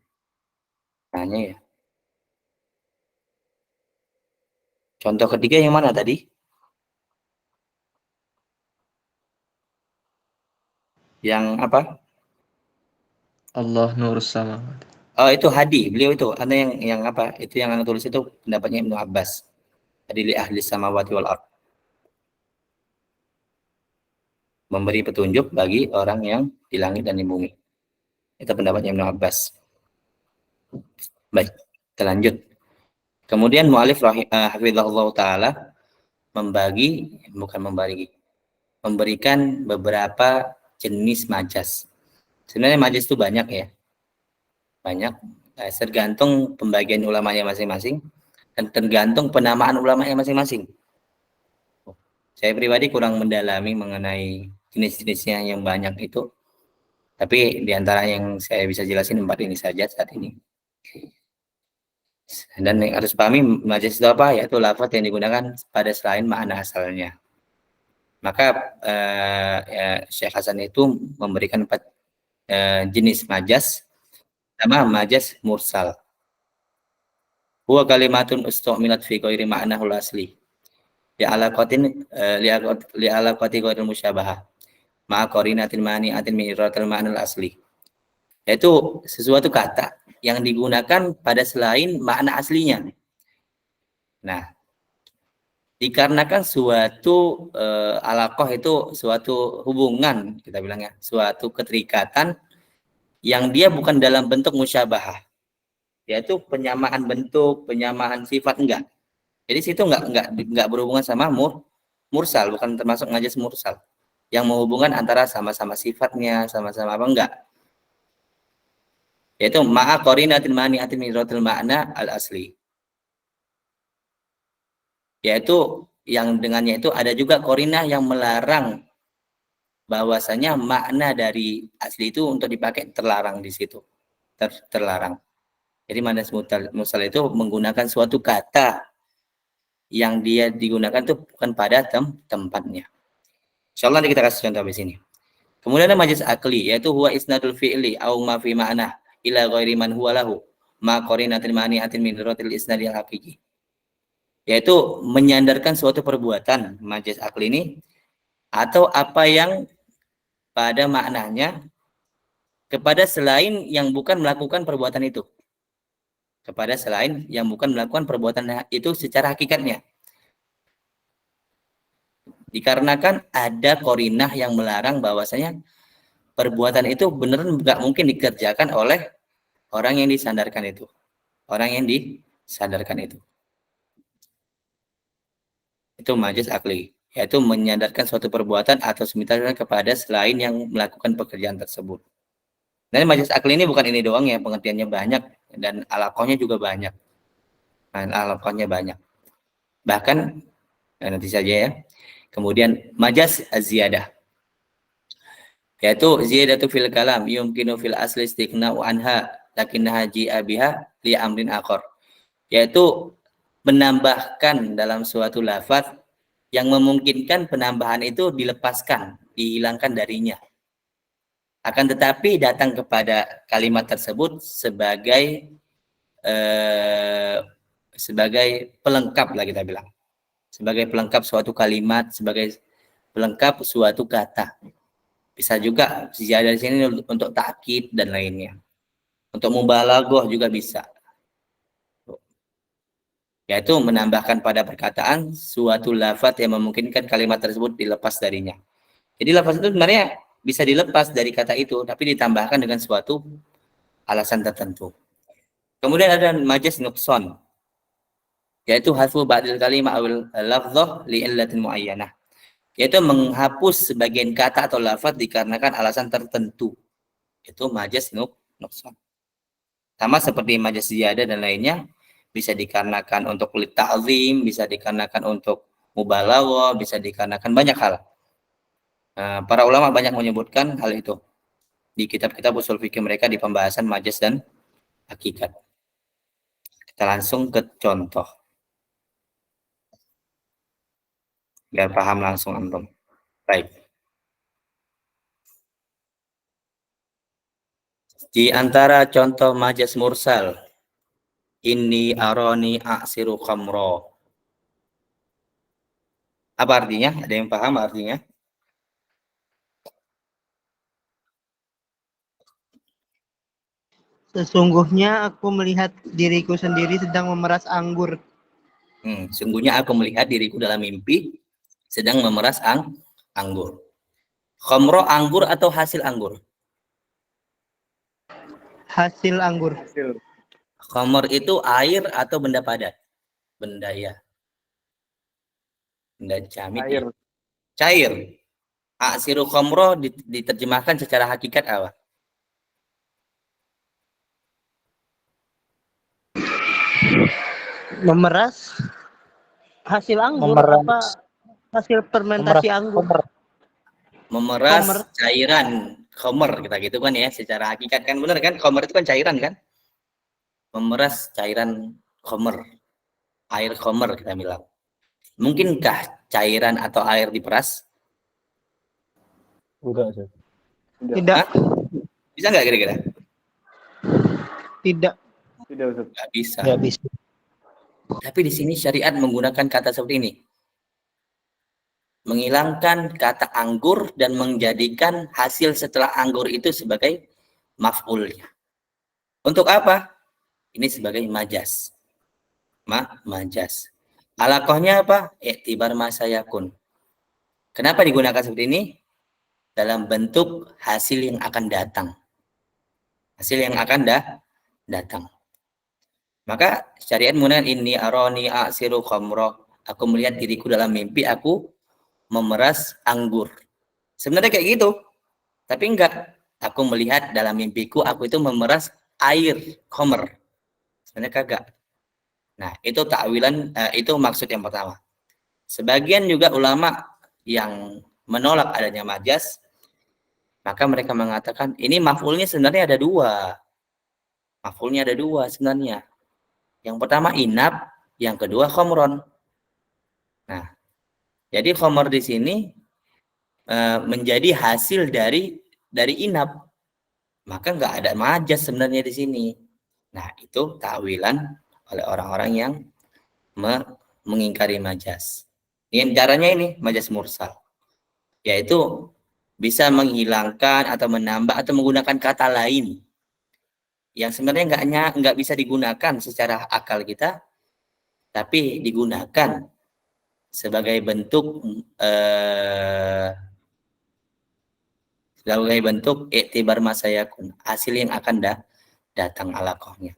nanya ya. Contoh ketiga yang mana tadi? Yang apa? Allah nurus samawati. Oh, itu Hadi. Beliau itu. Ada yang apa? Itu yang tulis itu pendapatnya Ibnu Abbas. Hadi li ahli samawati wal ard. Memberi petunjuk bagi orang yang di langit dan di bumi. Itu pendapatnya Ibnu Abbas. Baik, kita lanjut. Kemudian mu'alif hafizahullah ta'ala memberikan beberapa jenis majas. Sebenarnya majas itu banyak ya. Banyak. Tergantung pembagian ulamanya masing-masing dan tergantung penamaan ulamanya masing-masing. Saya pribadi kurang mendalami mengenai jenis-jenisnya yang banyak itu. Tapi diantara yang saya bisa jelasin 4 ini saja saat ini. Dan yang harus pahami majas itu apa? Yaitu lafaz yang digunakan pada selain makna asalnya. Maka Syekh Hasan itu memberikan 4 jenis majas. Pertama, majas mursal. Huwa kalimatun ustu'milat fi ghairi ma'nahul asli. Li'alaqati ghairil musyabahah. ma'a qarinatin mani'atin min idratil ma'nal asli. Yaitu sesuatu kata yang digunakan pada selain makna aslinya. Nah, dikarenakan suatu alaqah itu suatu hubungan, kita bilangnya, suatu keterikatan yang dia bukan dalam bentuk musyabahah, yaitu penyamaan bentuk, penyamaan sifat, enggak. Jadi situ enggak berhubungan sama mursal, bukan termasuk majaz mursal. Yang menghubungkan antara sama-sama sifatnya, sama-sama apa enggak. Yaitu ma'a qarinatin mani'atin min idratil ma'na al-asli. Yaitu yang dengannya itu ada juga qarinah yang melarang bahwasanya makna dari asli itu untuk dipakai, terlarang di situ. Terlarang. Jadi majaz mursal itu menggunakan suatu kata yang dia digunakan itu bukan pada tempatnya. Insyaallah nanti kita kasih contoh di sini. Kemudian ada majaz akli, yaitu huwa isnadul fi'li au ma fi ma'na ila ghairi man huwa lahu ma qarinatin mani'atin min idratil isnadil haqiqi. Yaitu menyandarkan suatu perbuatan, majaz akli ini, atau apa yang pada maknanya kepada selain yang bukan melakukan perbuatan itu. Kepada selain yang bukan melakukan perbuatan itu secara hakikatnya. Dikarenakan ada qarinah yang melarang bahwasanya perbuatan itu benar nggak mungkin dikerjakan oleh orang yang disandarkan itu. Orang yang disandarkan itu. Itu majaz akli, yaitu menyandarkan suatu perbuatan atau semisalnya kepada selain yang melakukan pekerjaan tersebut. Dan majaz akli ini bukan ini doang ya, pengertiannya banyak dan alaqahnya juga banyak. Dan alaqahnya banyak. Bahkan nanti saja ya. Kemudian majaz az-ziyadah, yaitu ziyadatu fil kalam yumkinu fil asli istighna'u anha lakinnaha ji'a biha li amrin akhar. Yaitu menambahkan dalam suatu lafaz yang memungkinkan penambahan itu dilepaskan, dihilangkan darinya. Akan tetapi datang kepada kalimat tersebut sebagai pelengkap lah kita bilang. Sebagai pelengkap suatu kalimat, sebagai pelengkap suatu kata. Bisa juga ziyadah di sini untuk takkid dan lainnya. Untuk mubalaghah juga bisa. Yaitu menambahkan pada perkataan suatu lafaz yang memungkinkan kalimat tersebut dilepas darinya. Jadi lafaz itu sebenarnya bisa dilepas dari kata itu, tapi ditambahkan dengan suatu alasan tertentu. Kemudian ada majaz nuqsan, yaitu hasfu ba'dil kalimah awil lafzah li'illatin muayyanah, yaitu menghapus sebagian kata atau lafaz dikarenakan alasan tertentu. Itu majaz nuqsan. Sama seperti majaz ziyadah dan lainnya, bisa dikarenakan untuk ta'zim, bisa dikarenakan untuk mubalaghah, bisa dikarenakan banyak hal. Para ulama banyak menyebutkan hal itu di kitab-kitab usul fikih mereka di pembahasan majaz dan hakikat. Kita langsung ke contoh biar paham langsung antum. Baik. Di antara contoh majaz mursal, inni arani a'siru khamra. Apa artinya? Ada yang paham artinya? Sesungguhnya aku melihat diriku sendiri sedang memeras anggur. Sungguhnya aku melihat diriku dalam mimpi sedang memeras anggur. Khamra anggur atau hasil anggur? Hasil anggur. Khamr itu air atau benda padat? Benda ya. Benda jamit. Air. Ya. Cair. Aksiru khamra diterjemahkan secara hakikat apa? Memeras hasil anggur apa hasil fermentasi anggur? Memeras cairan khamr kita gitu kan ya, secara hakikat kan benar kan? Khamr itu kan cairan kan? Memeras cairan khamr. Air khamr kita bilang. Mungkinkah cairan atau air diperas? Enggak sih. Tidak. Hah? Bisa nggak kira-kira? Tidak. Tidak, Ustaz. Nggak bisa. Nggak bisa. Tapi di sini syariat menggunakan kata seperti ini. menghilangkan kata anggur dan menjadikan hasil setelah anggur itu sebagai maf'ulnya. Untuk apa? Ini sebagai majas. Majas. Alakohnya apa? Iktibar masayakun. Kenapa digunakan seperti ini? Dalam bentuk hasil yang akan datang. Hasil yang akan datang. Maka syariat menggunakan ini aroni asiru khamra. Aku melihat diriku dalam mimpi, aku memeras anggur. Sebenarnya kayak gitu. Tapi enggak. Aku melihat dalam mimpiku, aku itu memeras air khamr. Sebenarnya kagak. Nah, itu takwilan, itu maksud yang pertama. Sebagian juga ulama yang menolak adanya majas, maka mereka mengatakan ini maf'ulnya sebenarnya ada dua. Maf'ulnya ada dua sebenarnya. Yang pertama inab, yang kedua khamron. Nah, jadi khamr di sini menjadi hasil dari inab. Maka nggak ada majas sebenarnya di sini. Nah, itu takwilan oleh orang-orang yang mengingkari majas. Ini caranya ini majas mursal. Yaitu bisa menghilangkan atau menambah atau menggunakan kata lain yang sebenarnya nggak bisa digunakan secara akal kita, tapi digunakan sebagai bentuk iktibar masayakun, hasil yang akan datang alakohnya.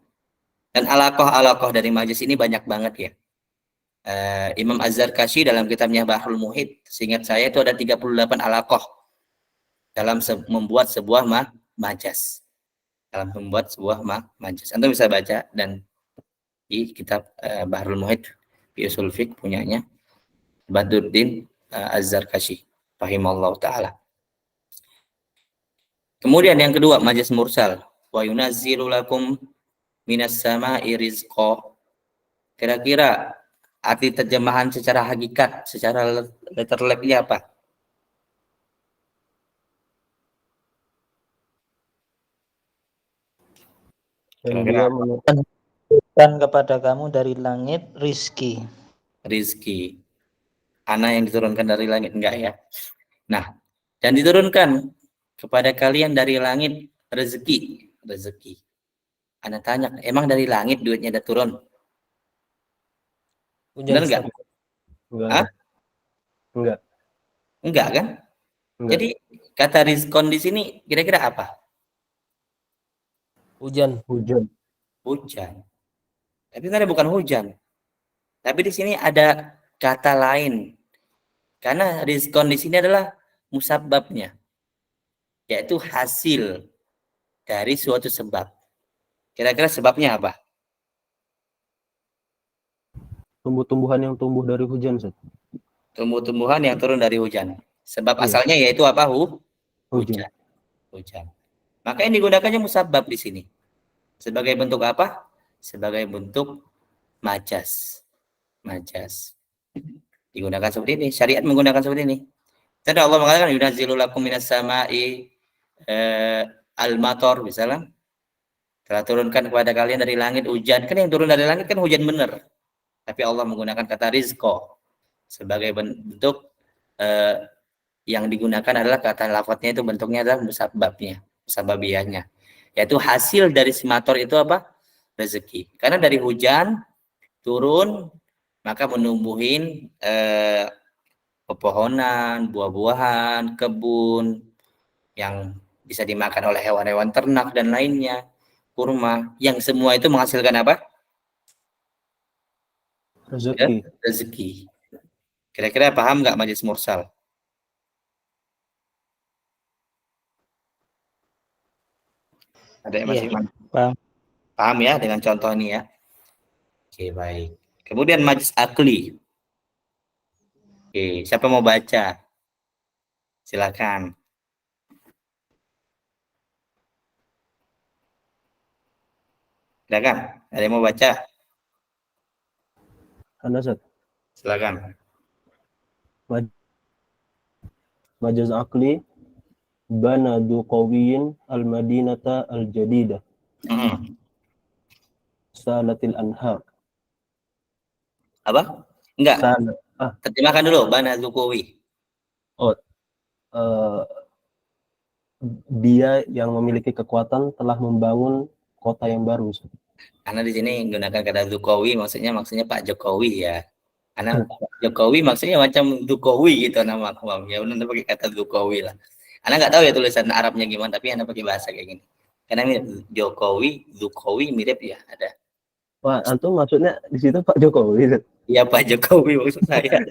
Dan alakoh dari majas ini banyak banget ya. Imam Az-Zarkashi dalam kitabnya Bahrul Muhit, seingat saya itu ada 38 alakoh dalam membuat sebuah majas. Dalam membuat sebuah majas. Anda bisa baca dan di kitab Bahrul Muhit fi usul fiqh punyanya Badruddin Az-Zarkashi rahimallahu taala. Kemudian yang kedua majas mursal, wa yunazzilu lakum minas sama'i rizqa. Kira-kira arti terjemahan secara hakikat, secara letter lab-nya apa? Dan dia menurunkan kepada kamu dari langit rizki. Rizki. Ana yang diturunkan dari langit, enggak ya? Nah, dan diturunkan kepada kalian dari langit rezeki. Ana tanya, emang dari langit duitnya ada turun? Benar enggak? enggak. Enggak. Enggak kan? Enggak. Jadi kata rizkon di sini kira-kira apa? Hujan. Tapi sebenarnya bukan hujan. Tapi di sini ada kata lain. Karena rizkon di sini adalah musabbabnya. Yaitu hasil dari suatu sebab. Kira-kira sebabnya apa? Tumbuh-tumbuhan yang tumbuh dari hujan, Ustaz. Tumbuh-tumbuhan yang turun dari hujan. Sebab Iya. asalnya yaitu apa? Hujan. Maka yang digunakannya musabbab di sini. Sebagai bentuk apa? Sebagai bentuk majas. Digunakan seperti ini. Syariat menggunakan seperti ini. Tadi Allah mengatakan yunazzilu lakum minas sama'i al-matar misalnya. Telah turunkan kepada kalian dari langit hujan. Kan yang turun dari langit kan hujan benar. Tapi Allah menggunakan kata rizqo sebagai bentuk yang digunakan adalah kata lafadznya itu bentuknya adalah musabbabiyahnya. Yaitu hasil dari si mator itu apa? Rezeki. Karena dari hujan turun maka menumbuhin pepohonan, buah-buahan, kebun yang bisa dimakan oleh hewan-hewan ternak dan lainnya, kurma, yang semua itu menghasilkan apa? Rezeki. Kira-kira paham nggak majas mursal? Ada yang masih paham ya dengan contoh ini ya? Oke, baik. Kemudian majas akli. Oke, siapa mau baca? Silakan. Silakan. Ada yang mau baca? Anda, Ustaz. Silakan. Majaz akli banadu qawiyin al-madinata al-jadidah. Salatil anhar. Apa? Enggak. Terjemahkan dulu, Bana Zukowi. Oh, eh, dia yang memiliki kekuatan telah membangun kota yang baru. Ustaz. Karena di sini menggunakan kata Jokowi, maksudnya Pak Jokowi ya. Karena Pak Jokowi maksudnya macam Jokowi gitu nama aku. Ya benar pakai kata Jokowi lah. Anda nggak tahu ya tulisan Arabnya gimana, tapi Anda pakai bahasa kayak gini. Karena mirip Jokowi, Jokowi mirip ya ada. Wah, antum maksudnya di situ Pak Jokowi. Ustaz. Iya Pak Jokowi maksud saya.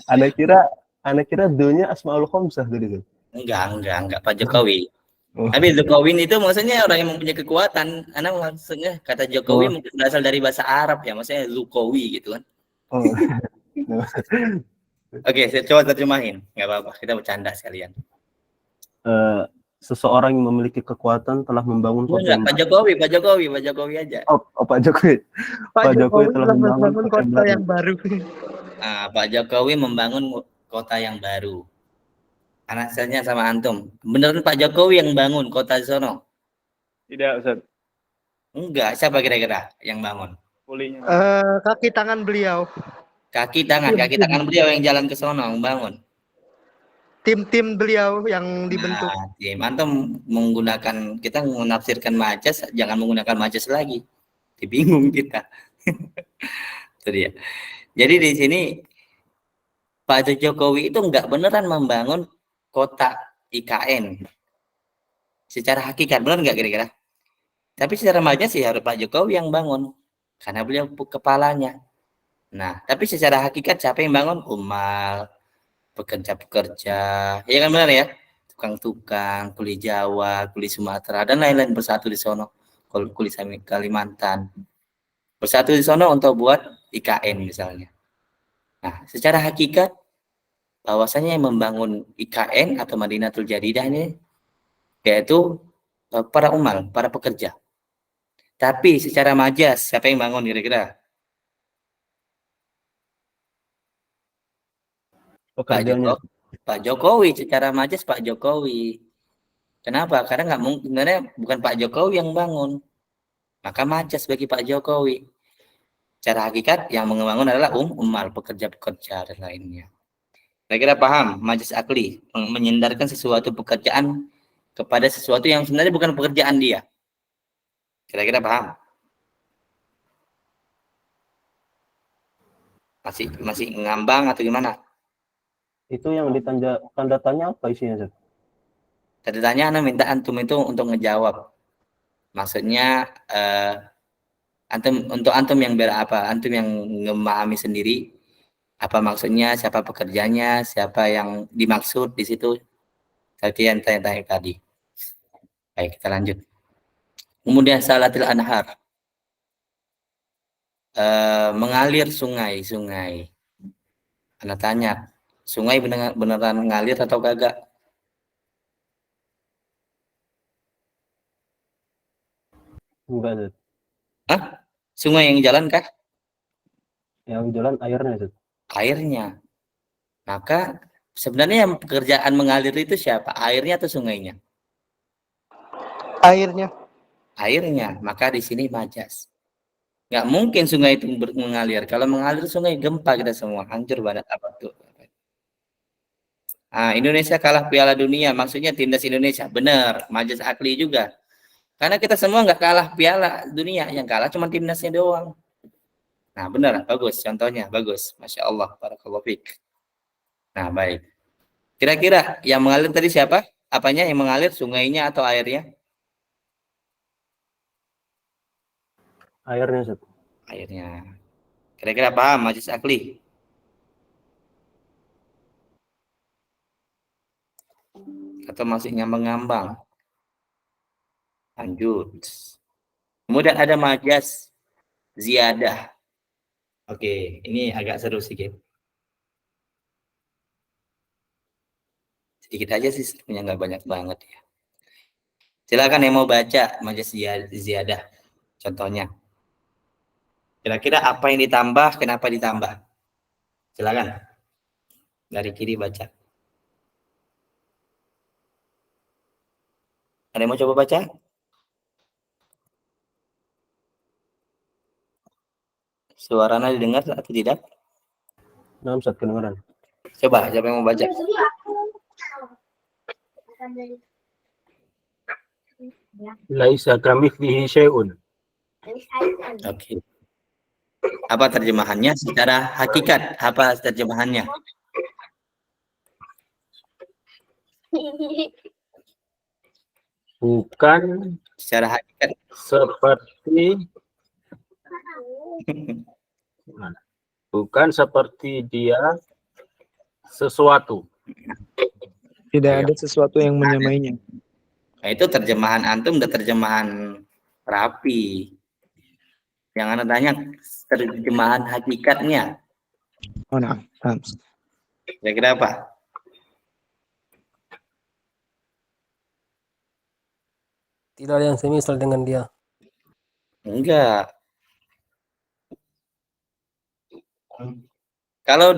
Ana kira dunia Asmaul Khamsah tadi tuh. Enggak Pak Jokowi. Oh, Tapi Jokowi itu maksudnya orang yang mempunyai kekuatan. Karena maksudnya kata Jokowi oh, mungkin berasal dari bahasa Arab ya, maksudnya Jokowi gitu kan. oh. Oke, saya coba terjemahin. Nggak apa-apa, kita bercanda sekalian. Seseorang yang memiliki kekuatan telah membangun kota Enggak, yang Pak Jokowi aja. Pak Jokowi. Pak Jokowi telah telah membangun membangun kota yang baru. Nah, Pak Jokowi membangun kota yang baru. Anasanya sama antum. Beneran Pak Jokowi yang bangun kota di sono? Tidak, Ustaz. Enggak, siapa kira-kira yang bangun? Pulinya. Kaki tangan beliau. Kaki tangan beliau yang jalan ke sono yang bangun. Tim-tim beliau yang dibentuk. Nah, tim antum menggunakan, kita menafsirkan majas, jangan menggunakan majas lagi. Bingung kita. Itu dia. Jadi di sini Pak Jokowi itu enggak beneran membangun kota IKN. Secara hakikat benar enggak kira-kira? Tapi secara majas sih harus Pak Jokowi yang bangun. Karena beliau kepalanya. Nah, tapi secara hakikat siapa yang bangun? Umal, pekerja-pekerja, ya kan benar ya? Tukang-tukang, kuli Jawa, kuli Sumatera, dan lain-lain bersatu di sono. Kuli Kalimantan. Bersatu di sono untuk buat IKN misalnya. Nah, secara hakikat, bahwasanya yang membangun IKN atau Madinatul Jadidah ini, yaitu para umal, para pekerja. Tapi secara majas, siapa yang bangun kira-kira? pekerjaannya. Pak Jokowi, secara majas Pak Jokowi. Kenapa? Karena nggak mungkin, sebenarnya bukan Pak Jokowi yang bangun. Maka majas bagi Pak Jokowi. Secara hakikat yang membangun adalah umal, pekerja-pekerja dan lainnya. Kira-kira paham? Majas akli, menyandarkan sesuatu pekerjaan kepada sesuatu yang sebenarnya bukan pekerjaan dia. Kira-kira paham? Masih ngambang atau gimana? Itu yang tanda tanya apa isinya, Ustaz? Tanya Anda minta antum itu untuk ngejawab. Maksudnya antum yang berapa? Antum yang memahami sendiri apa maksudnya, siapa pekerjanya, siapa yang dimaksud di situ. Kalian tanya-tanya tadi. Baik, kita lanjut. Kemudian salatil anhar. Mengalir sungai. Anda tanya, sungai beneran mengalir atau kagak? Enggak, Ustaz. Hah? Sungai yang jalan kah? Yang jalan airnya, Ustaz. Airnya. Maka sebenarnya yang pekerjaan mengalir itu siapa? Airnya atau sungainya? Airnya. Airnya. Maka di sini majas. Nggak mungkin sungai itu mengalir. Kalau mengalir sungai gempa kita semua. Hancur badan apa tuh. Indonesia kalah Piala Dunia. Maksudnya timnas Indonesia. Benar. Majas akli juga. Karena kita semua nggak kalah Piala Dunia. Yang kalah cuma timnasnya doang. Nah benar. Bagus. Contohnya. Bagus. Masya Allah. Barakallahu fiik. Nah baik. Kira-kira yang mengalir tadi siapa? Apanya yang mengalir? Sungainya atau airnya? Airnya, Ustaz. Airnya. Kira-kira paham majas akli? Atau masih ngambang-ngambang? Lanjut. Kemudian ada majas ziyadah. Oke, ini agak seru sedikit. Sedikit aja sih, sebenarnya nggak banyak banget ya. Silakan yang mau baca majas ziyadah. Contohnya. Kira-kira apa yang ditambah, kenapa ditambah? Silakan. Dari kiri baca. Ada yang mau coba baca? Suaranya didengar atau tidak? Nah, Ustaz, kedengaran. Coba, siapa yang mau baca? Laisa kamitslihi syai'un. Oke. Apa terjemahannya secara hakikat? Apa terjemahannya? Bukan Secara hakikat. seperti bukan seperti dia sesuatu. Tidak ada sesuatu yang menyamainya. Nah, itu terjemahan antum dan terjemahan rapi. Yang Anda tanya terjemahan hakikatnya. Oh, nah, paham. Kira-kira apa? Tidak ada yang semisal dengan dia. Enggak. Kalau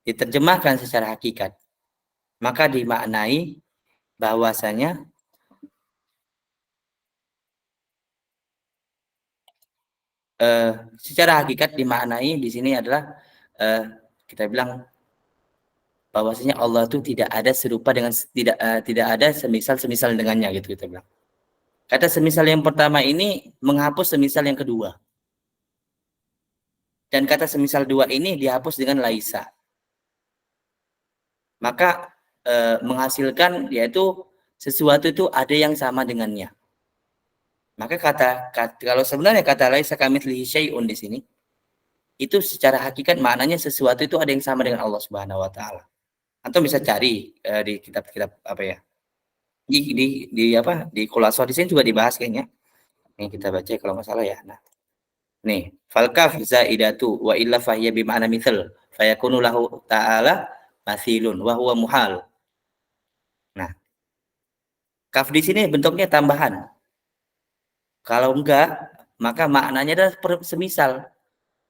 diterjemahkan secara hakikat, maka dimaknai bahwasanya secara hakikat dimaknai di sini adalah kita bilang bahwasanya Allah itu tidak ada serupa dengan tidak ada semisal dengannya gitu kita bilang. Kata semisal yang pertama ini menghapus semisal yang kedua. Dan kata semisal dua ini dihapus dengan laisa. Maka menghasilkan yaitu sesuatu itu ada yang sama dengannya. Maka kalau sebenarnya kata laisa kamitslihi syai'un di sini itu secara hakikat maknanya sesuatu itu ada yang sama dengan Allah Subhanahu wa taala. Atau bisa cari di kitab-kitab apa ya? Di Khulasath di sini juga dibahas kayaknya. Ini kita baca kalau nggak salah ya. Nah. Nih, falkaf zaidatu wa illa fahiya bi ma'na mithal fayakunu lahu ta'ala mathilun wa huwa muhal. Nah, kaf di sini bentuknya tambahan. Kalau enggak, maka maknanya adalah semisal.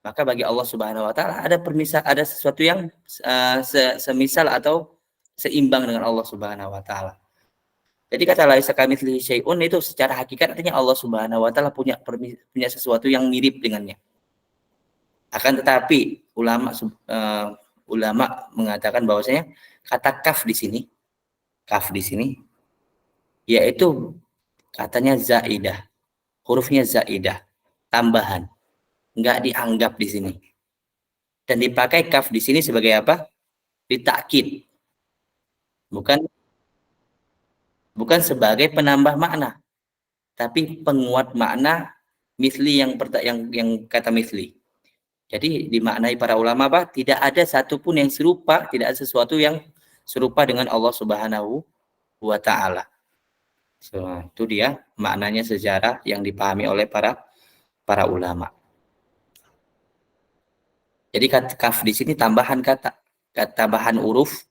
Maka bagi Allah Subhanahu wa taala ada sesuatu yang semisal atau seimbang dengan Allah Subhanahu wa taala. Jadi kata laisa kamitslihi syai'un itu secara hakikat artinya Allah Subhanahu wa taala punya sesuatu yang mirip dengannya. Akan tetapi ulama mengatakan bahwasanya kata kaf di sini yaitu katanya zaidah. Hurufnya zaidah, tambahan. Enggak dianggap di sini. Dan dipakai kaf di sini sebagai apa? Ditakkid. Bukan sebagai penambah makna, tapi penguat makna misli yang kata misli. Jadi dimaknai para ulama apa? Tidak ada satupun yang serupa, tidak ada sesuatu yang serupa dengan Allah Subhanahu wa taala. So, itu dia maknanya sejarah yang dipahami oleh para ulama. Jadi kaf di sini tambahan tambahan huruf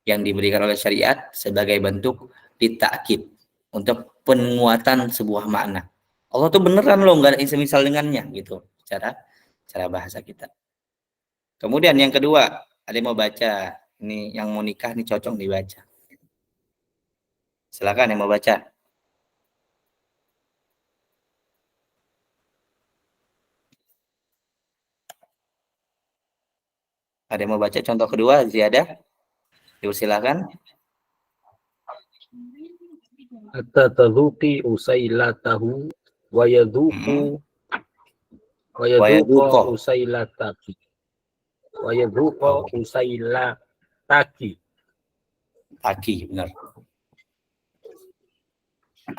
yang diberikan oleh syariat sebagai bentuk ditakkid untuk penguatan sebuah makna. Allah tuh beneran loh, nggak ada semisal dengannya gitu cara bahasa kita. Kemudian yang kedua, ada yang mau baca? Ini yang mau nikah nih cocok dibaca. Silakan yang mau baca. Ada yang mau baca contoh kedua, Ziyadah? Silakan. At-tadhuqi usailatahu wa yadhuqu usailataki. Wa yadhuqu usailataki. Taki, benar.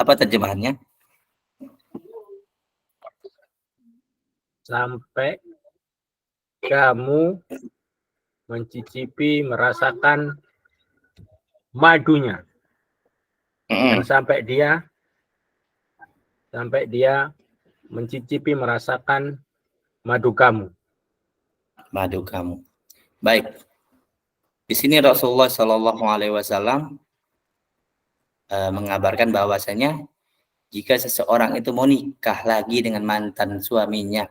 Apa terjemahannya? Sampai kamu mencicipi, merasakan madunya. Dan sampai dia mencicipi, merasakan madu kamu. Madu kamu. Baik. Di sini Rasulullah Shallallahu Alaihi Wasallam mengabarkan bahwasanya jika seseorang itu mau nikah lagi dengan mantan suaminya,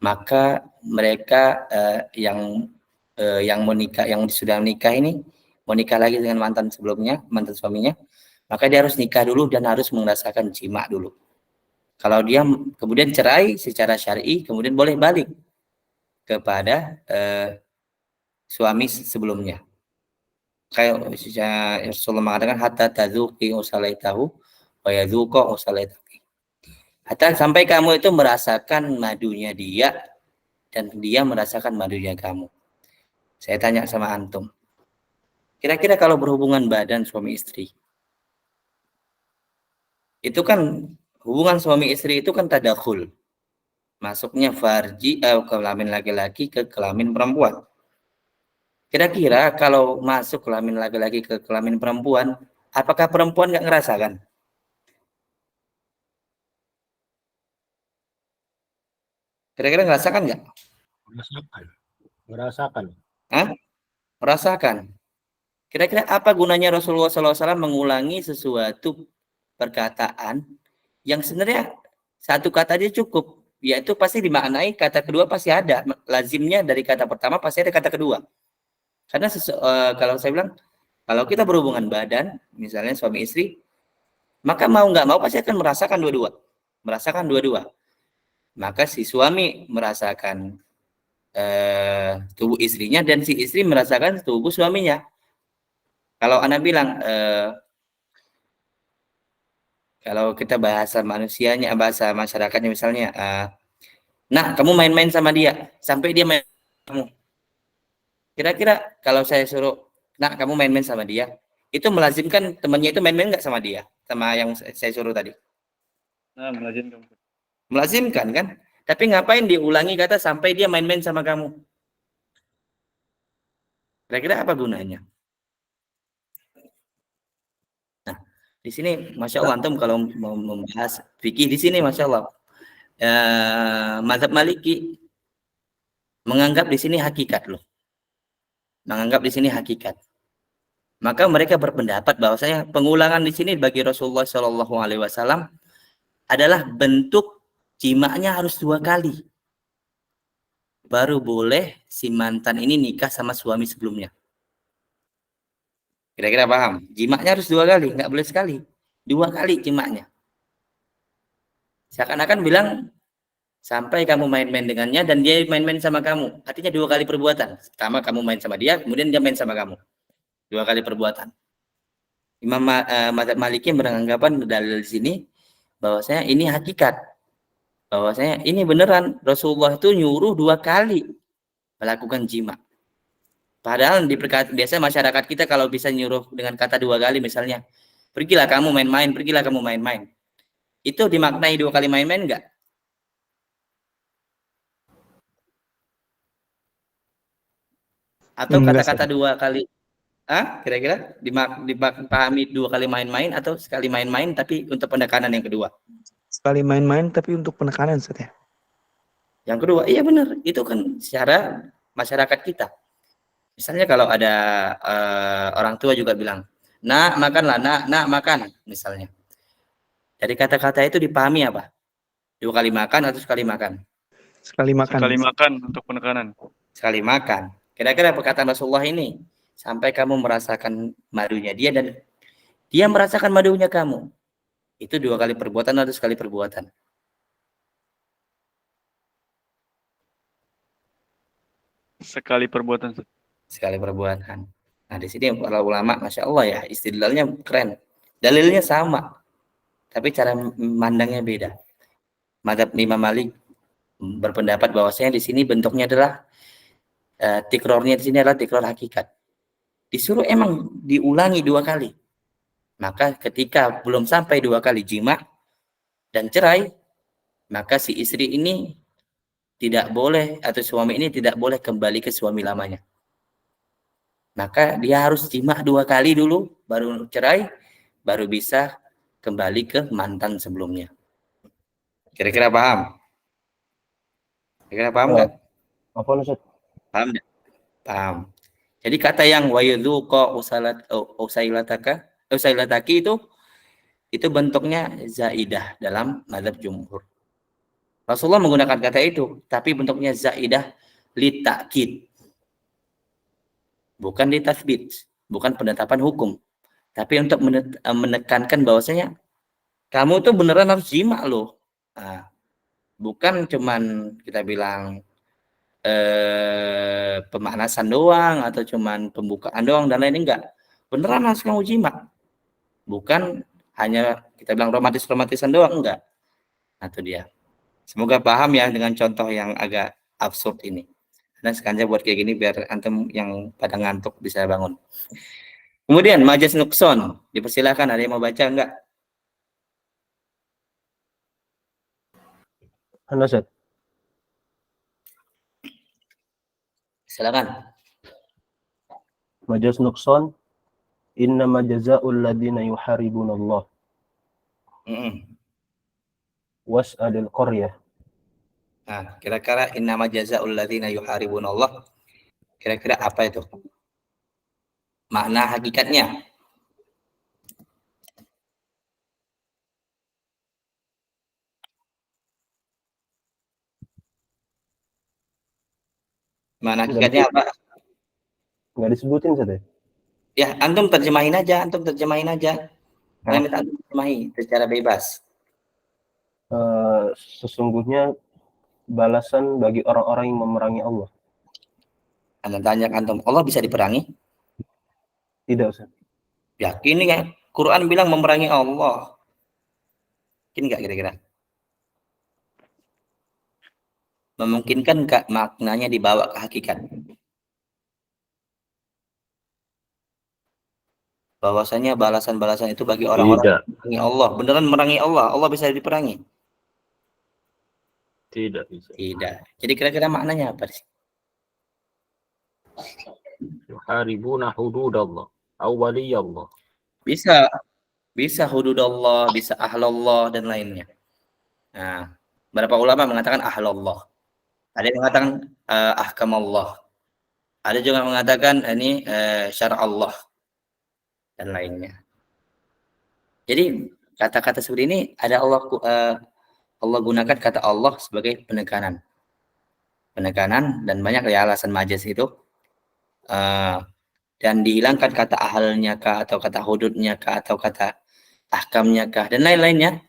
maka mereka yang sudah menikah ini mau nikah lagi dengan mantan suaminya, maka dia harus nikah dulu dan harus merasakan jima dulu. Kalau dia kemudian cerai secara syar'i, kemudian boleh balik kepada suami sebelumnya. Kayak Rasulullah mengatakan hatta tazuqi usalaitahu wa yazuqa usalaitaki. Hatta sampai kamu itu merasakan madunya dia dan dia merasakan madunya kamu. Saya tanya sama antum. Kira-kira kalau berhubungan badan suami istri, itu kan hubungan suami istri itu kan tadakhul. Masuknya farji kelamin laki-laki ke kelamin perempuan. Kira-kira kalau masuk kelamin laki-laki ke kelamin perempuan, apakah perempuan nggak ngerasakan? Kira-kira ngerasakan nggak? Merasakan. Hah? Merasakan. Kira-kira apa gunanya Rasulullah SAW mengulangi sesuatu perkataan yang sebenarnya satu kata aja cukup, yaitu pasti dimaknai kata kedua pasti ada. Lazimnya dari kata pertama pasti ada kata kedua. Karena kalau saya bilang, kalau kita berhubungan badan, misalnya suami istri, maka mau nggak mau pasti akan merasakan dua-dua. Merasakan dua-dua. Maka si suami merasakan tubuh istrinya dan si istri merasakan tubuh suaminya. Kalau Anda bilang, kalau kita bahasa manusianya, bahasa masyarakatnya misalnya, nah kamu main-main sama dia, sampai dia main kamu. Kira-kira kalau saya suruh, nah kamu main-main sama dia, itu melazimkan temannya itu main-main nggak sama dia, sama yang saya suruh tadi? Nah, melazimkan. Melazimkan kan? Tapi ngapain diulangi kata sampai dia main-main sama kamu? Kira-kira apa gunanya? Nah, di sini Masya Allah antum kalau mau membahas fikih di sini Masya Allah, mazhab Maliki menganggap di sini hakikat loh. Menganggap di sini hakikat. Maka mereka berpendapat bahwasanya pengulangan di sini bagi Rasulullah SAW adalah bentuk jimaknya harus 2 kali. Baru boleh si mantan ini nikah sama suami sebelumnya. Kira-kira paham? Jimaknya harus 2 kali, nggak boleh sekali. 2 kali jimaknya. Seakan-akan bilang, sampai kamu main-main dengannya dan dia main-main sama kamu. Artinya 2 kali perbuatan. Pertama kamu main sama dia, kemudian dia main sama kamu. 2 kali perbuatan. Imam mazhab Maliki beranggapan dalil di sini bahwasanya ini hakikat. Bahwasanya ini beneran Rasulullah itu nyuruh 2 kali melakukan jima. Padahal biasa masyarakat kita kalau bisa nyuruh dengan kata 2 kali misalnya, pergilah kamu main-main, pergilah kamu main-main. Itu dimaknai 2 kali main-main enggak? Atau kata-kata 2 kali, kira-kira dipahami 2 kali main-main atau sekali main-main tapi untuk penekanan yang kedua? Sekali main-main tapi untuk penekanan Ustaz ya. Yang kedua, iya benar, itu kan secara masyarakat kita. Misalnya kalau ada orang tua juga bilang, nak makanlah, nak makan, misalnya. Dari kata-kata itu dipahami apa? 2 kali makan atau sekali makan? Sekali makan. Sekali makan untuk penekanan. Sekali makan. Kira-kira perkataan Rasulullah ini, sampai kamu merasakan madunya dia dan dia merasakan madunya kamu. Itu 2 kali perbuatan atau sekali perbuatan? Sekali perbuatan. Sekali perbuatan. Nah, di sini para ulama, Masya Allah ya, istidlalnya keren. Dalilnya sama, tapi cara memandangnya beda. Mazhab Imam Malik berpendapat bahwasanya di sini bentuknya adalah tikrornya di sini adalah tikror hakikat. Disuruh emang diulangi 2 kali. Maka ketika belum sampai 2 kali jima dan cerai, maka si istri ini tidak boleh atau suami ini tidak boleh kembali ke suami lamanya. Maka dia harus jima 2 kali dulu, baru cerai, baru bisa kembali ke mantan sebelumnya. Kira-kira paham? Kira-kira paham nggak? Apa Ustaz? Paham nggak? Paham. Jadi kata yang wayudzuqa usailataki itu bentuknya zaidah dalam mazhab jumhur. Rasulullah menggunakan kata itu, tapi bentuknya zaidah litakid. Bukan ditatsbit, bukan penetapan hukum. Tapi untuk menekankan bahwasanya kamu tuh beneran harus jima loh. Nah, bukan cuman kita bilang pemanasan doang atau cuman pembukaan doang dan lain enggak. Beneran langsung uji mak. Bukan hanya kita bilang romantisan doang, enggak. Nah, itu dia. Semoga paham ya dengan contoh yang agak absurd ini. Nah, sengaja buat kayak gini biar antum yang pada ngantuk bisa bangun. Kemudian majas nukson, dipersilakan, ada yang mau baca enggak? Anda Ustaz. Silakan. Majas nukson, innama jazaa'ul ladina yuharibunallah was'alil qaryah. Nah, kira-kira innama jazaa'ul ladzina yuharibunallah. Kira-kira apa itu? Makna hakikatnya. Makna hakikatnya apa? Nggak disebutin Ustaz ya? Ya, antum terjemahin aja. Saya minta antum terjemahi secara bebas. Sesungguhnya balasan bagi orang-orang yang memerangi Allah. Anda tanya antum, Allah bisa diperangi? Tidak Ustaz. Yakin ya? Quran bilang memerangi Allah. Yakin nggak kira-kira? Memungkinkan nggak maknanya dibawa ke hakikat? Bahwasanya balasan-balasan itu bagi orang-orang yang memerangi Allah. Beneran memerangi Allah. Allah bisa diperangi? Tidak bisa. Tidak. Jadi kira-kira maknanya apa sih? Yuharibuna hududallah. Awwaliyallah. Bisa hududallah, bisa ahlallah dan lainnya. Nah, beberapa ulama mengatakan ahlallah. Ada yang mengatakan ahkamallah. Ada juga yang mengatakan ini syar'allah dan lainnya. Jadi kata-kata seperti ini ada Allah gunakan kata Allah sebagai penekanan dan banyak ya alasan majas itu dan dihilangkan kata ahalnya kah atau kata hududnya kah atau kata ahkamnya kah dan lain-lainnya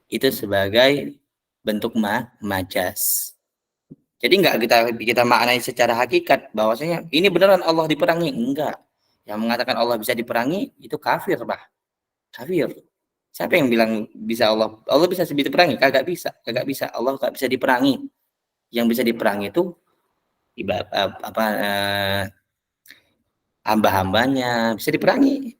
itu sebagai bentuk majas. Jadi enggak kita maknai secara hakikat bahwasanya ini beneran Allah diperangi, enggak. Yang mengatakan Allah bisa diperangi itu kafir, Pak. Kafir. Siapa yang bilang bisa Allah bisa diperangi? Kagak bisa. Allah enggak bisa diperangi. Yang bisa diperangi itu hamba-hambanya bisa diperangi.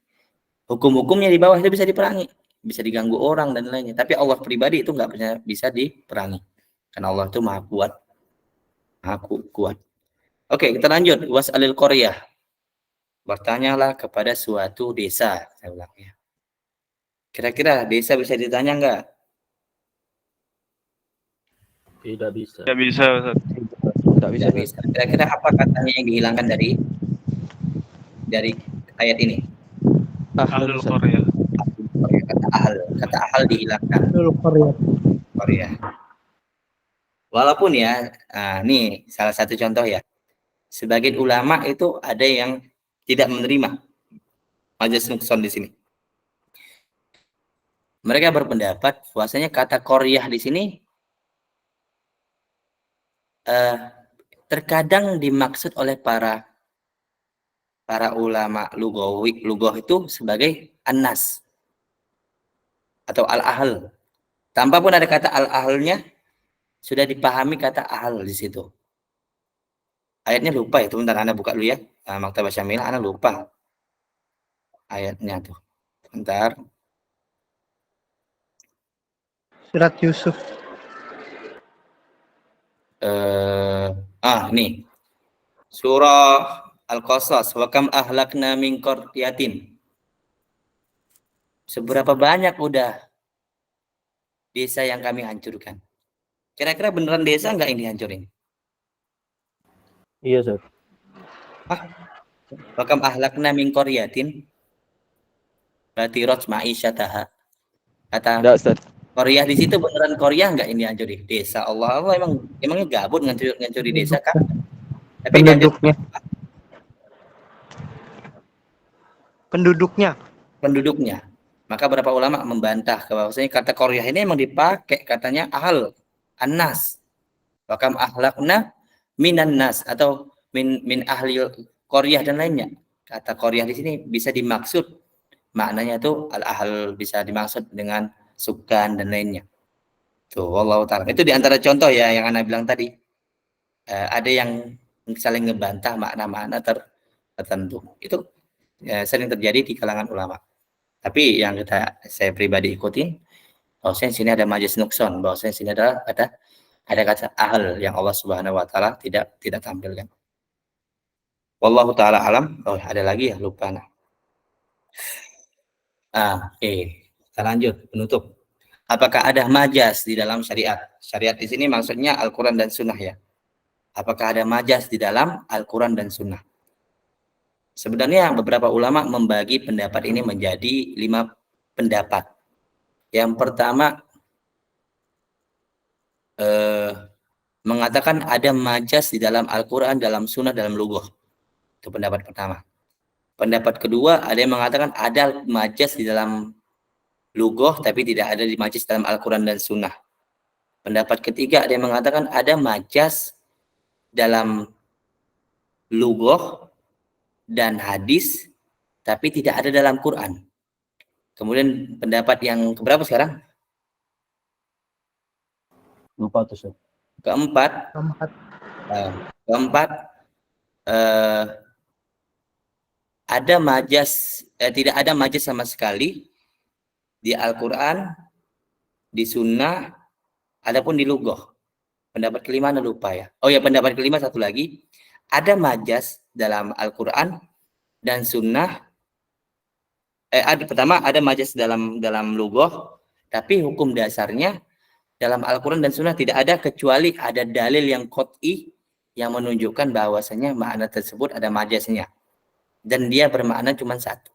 Hukum-hukumnya di bawah itu bisa diperangi, bisa diganggu orang dan lainnya. Tapi Allah pribadi itu enggak bisa diperangi. Karena Allah itu Maha kuat. Oke, kita lanjut. Was'alil qaryah. Bertanyalah kepada suatu desa, saya ulang ya. Kira-kira desa bisa ditanya enggak? Tidak bisa. Tidak bisa, Ustaz. Tidak bisa. Kira-kira apa katanya yang dihilangkan dari ayat ini? Ahlul qaryah. Kata ahal dihilangkan. Qaryah. Walaupun ya, nih salah satu contoh ya. Sebagian ulama itu ada yang tidak menerima majas nukson di sini. Mereka berpendapat bahwasanya kata qaryah di sini terkadang dimaksud oleh para ulama lughah itu sebagai an-nas atau al-ahl. Tanpa pun ada kata al-ahlnya sudah dipahami kata ahl di situ. Ayatnya lupa ya, sebentar Anda buka dulu ya. Maktabah Syamilah Anda lupa ayatnya tuh. Bentar. Surat Yusuf. Nih. Surah Al-Qasas, wa kam ahlakna min qaryatin. Seberapa banyak udah desa yang kami hancurkan. Kira-kira beneran desa enggak ini hancurin? Iya Ustaz. Wa kam ahlakna min qaryatin. Berarti ma'isyataha. Kata Korea di situ beneran Korea enggak ini hancurin desa? Allah emangnya gabut ngancuri desa kan? Tapi penduduknya. Maka beberapa ulama membantah bahwasanya kata Korea ini memang dipakai katanya ahal, an-nas. Wa kam ahlakna minan nas atau min ahli qaryah dan lainnya. Kata qaryah di sini bisa dimaksud maknanya itu al-ahl, bisa dimaksud dengan sukan dan lainnya. Tuh, wallahu ta'ala. Itu diantara contoh ya yang Anda bilang tadi. Ada yang saling ngebantah makna-makna tertentu. Itu sering terjadi di kalangan ulama. Tapi yang saya pribadi ikutin, bahwasanya sini ada majaz nukson, bahwasanya sini ada kata ahl yang Allah Subhanahu wa taala tidak tampilkan. Wallahu taala alam. Oh, ada lagi ya, lupa nah. Kita lanjut penutup. Apakah ada majaz di dalam syariat? Syariat di sini maksudnya Al-Qur'an dan Sunnah ya. Apakah ada majaz di dalam Al-Qur'an dan Sunnah? Sebenarnya beberapa ulama membagi pendapat ini menjadi 5 pendapat. Yang pertama mengatakan ada majaz di dalam Al-Quran, dalam Sunnah, dalam lughah. Itu pendapat pertama. Pendapat kedua ada yang mengatakan ada majaz di dalam lughah tapi tidak ada di majaz dalam Al-Quran dan Sunnah. Pendapat ketiga ada yang mengatakan ada majaz dalam lughah dan hadis tapi tidak ada dalam Quran. Kemudian pendapat yang keberapa sekarang? 4 Ustaz. Keempat ada majaz, tidak ada majaz sama sekali di Al-Quran, di Sunnah, adapun di lughah. Pendapat kelima Anda lupa ya. Oh ya, pendapat kelima satu lagi, ada majaz dalam Al-Quran dan Sunnah. Pertama ada majaz dalam lughah, tapi hukum dasarnya dalam Al-Quran dan Sunnah tidak ada kecuali ada dalil yang qat'i yang menunjukkan bahwasanya makna tersebut ada majaznya dan dia bermakna cuma satu.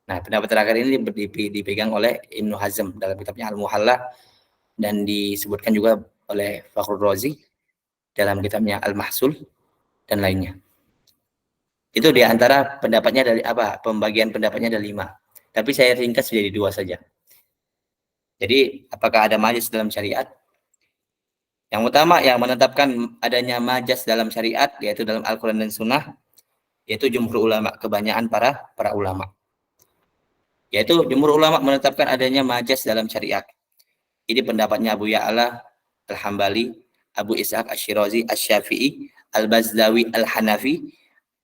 Nah, pendapat terakhir ini dipegang oleh Ibnu Hazm dalam kitabnya Al-Muhalla dan disebutkan juga oleh Fakhrur Razi dalam kitabnya Al-Mahsul dan lainnya. Itu diantara pendapatnya dari pembagian pendapatnya ada 5. Tapi saya ringkas jadi 2 saja. Jadi, apakah ada majaz dalam syariat? Yang utama yang menetapkan adanya majaz dalam syariat, yaitu dalam Al-Quran dan Sunnah, yaitu jumhur ulama, kebanyakan para ulama. Yaitu jumhur ulama menetapkan adanya majaz dalam syariat. Ini pendapatnya Abu Ya'la Al-Hambali, Abu Ishaq Asy-Syirazi Asy-Syafi'i, Al-Bazdawi Al-Hanafi,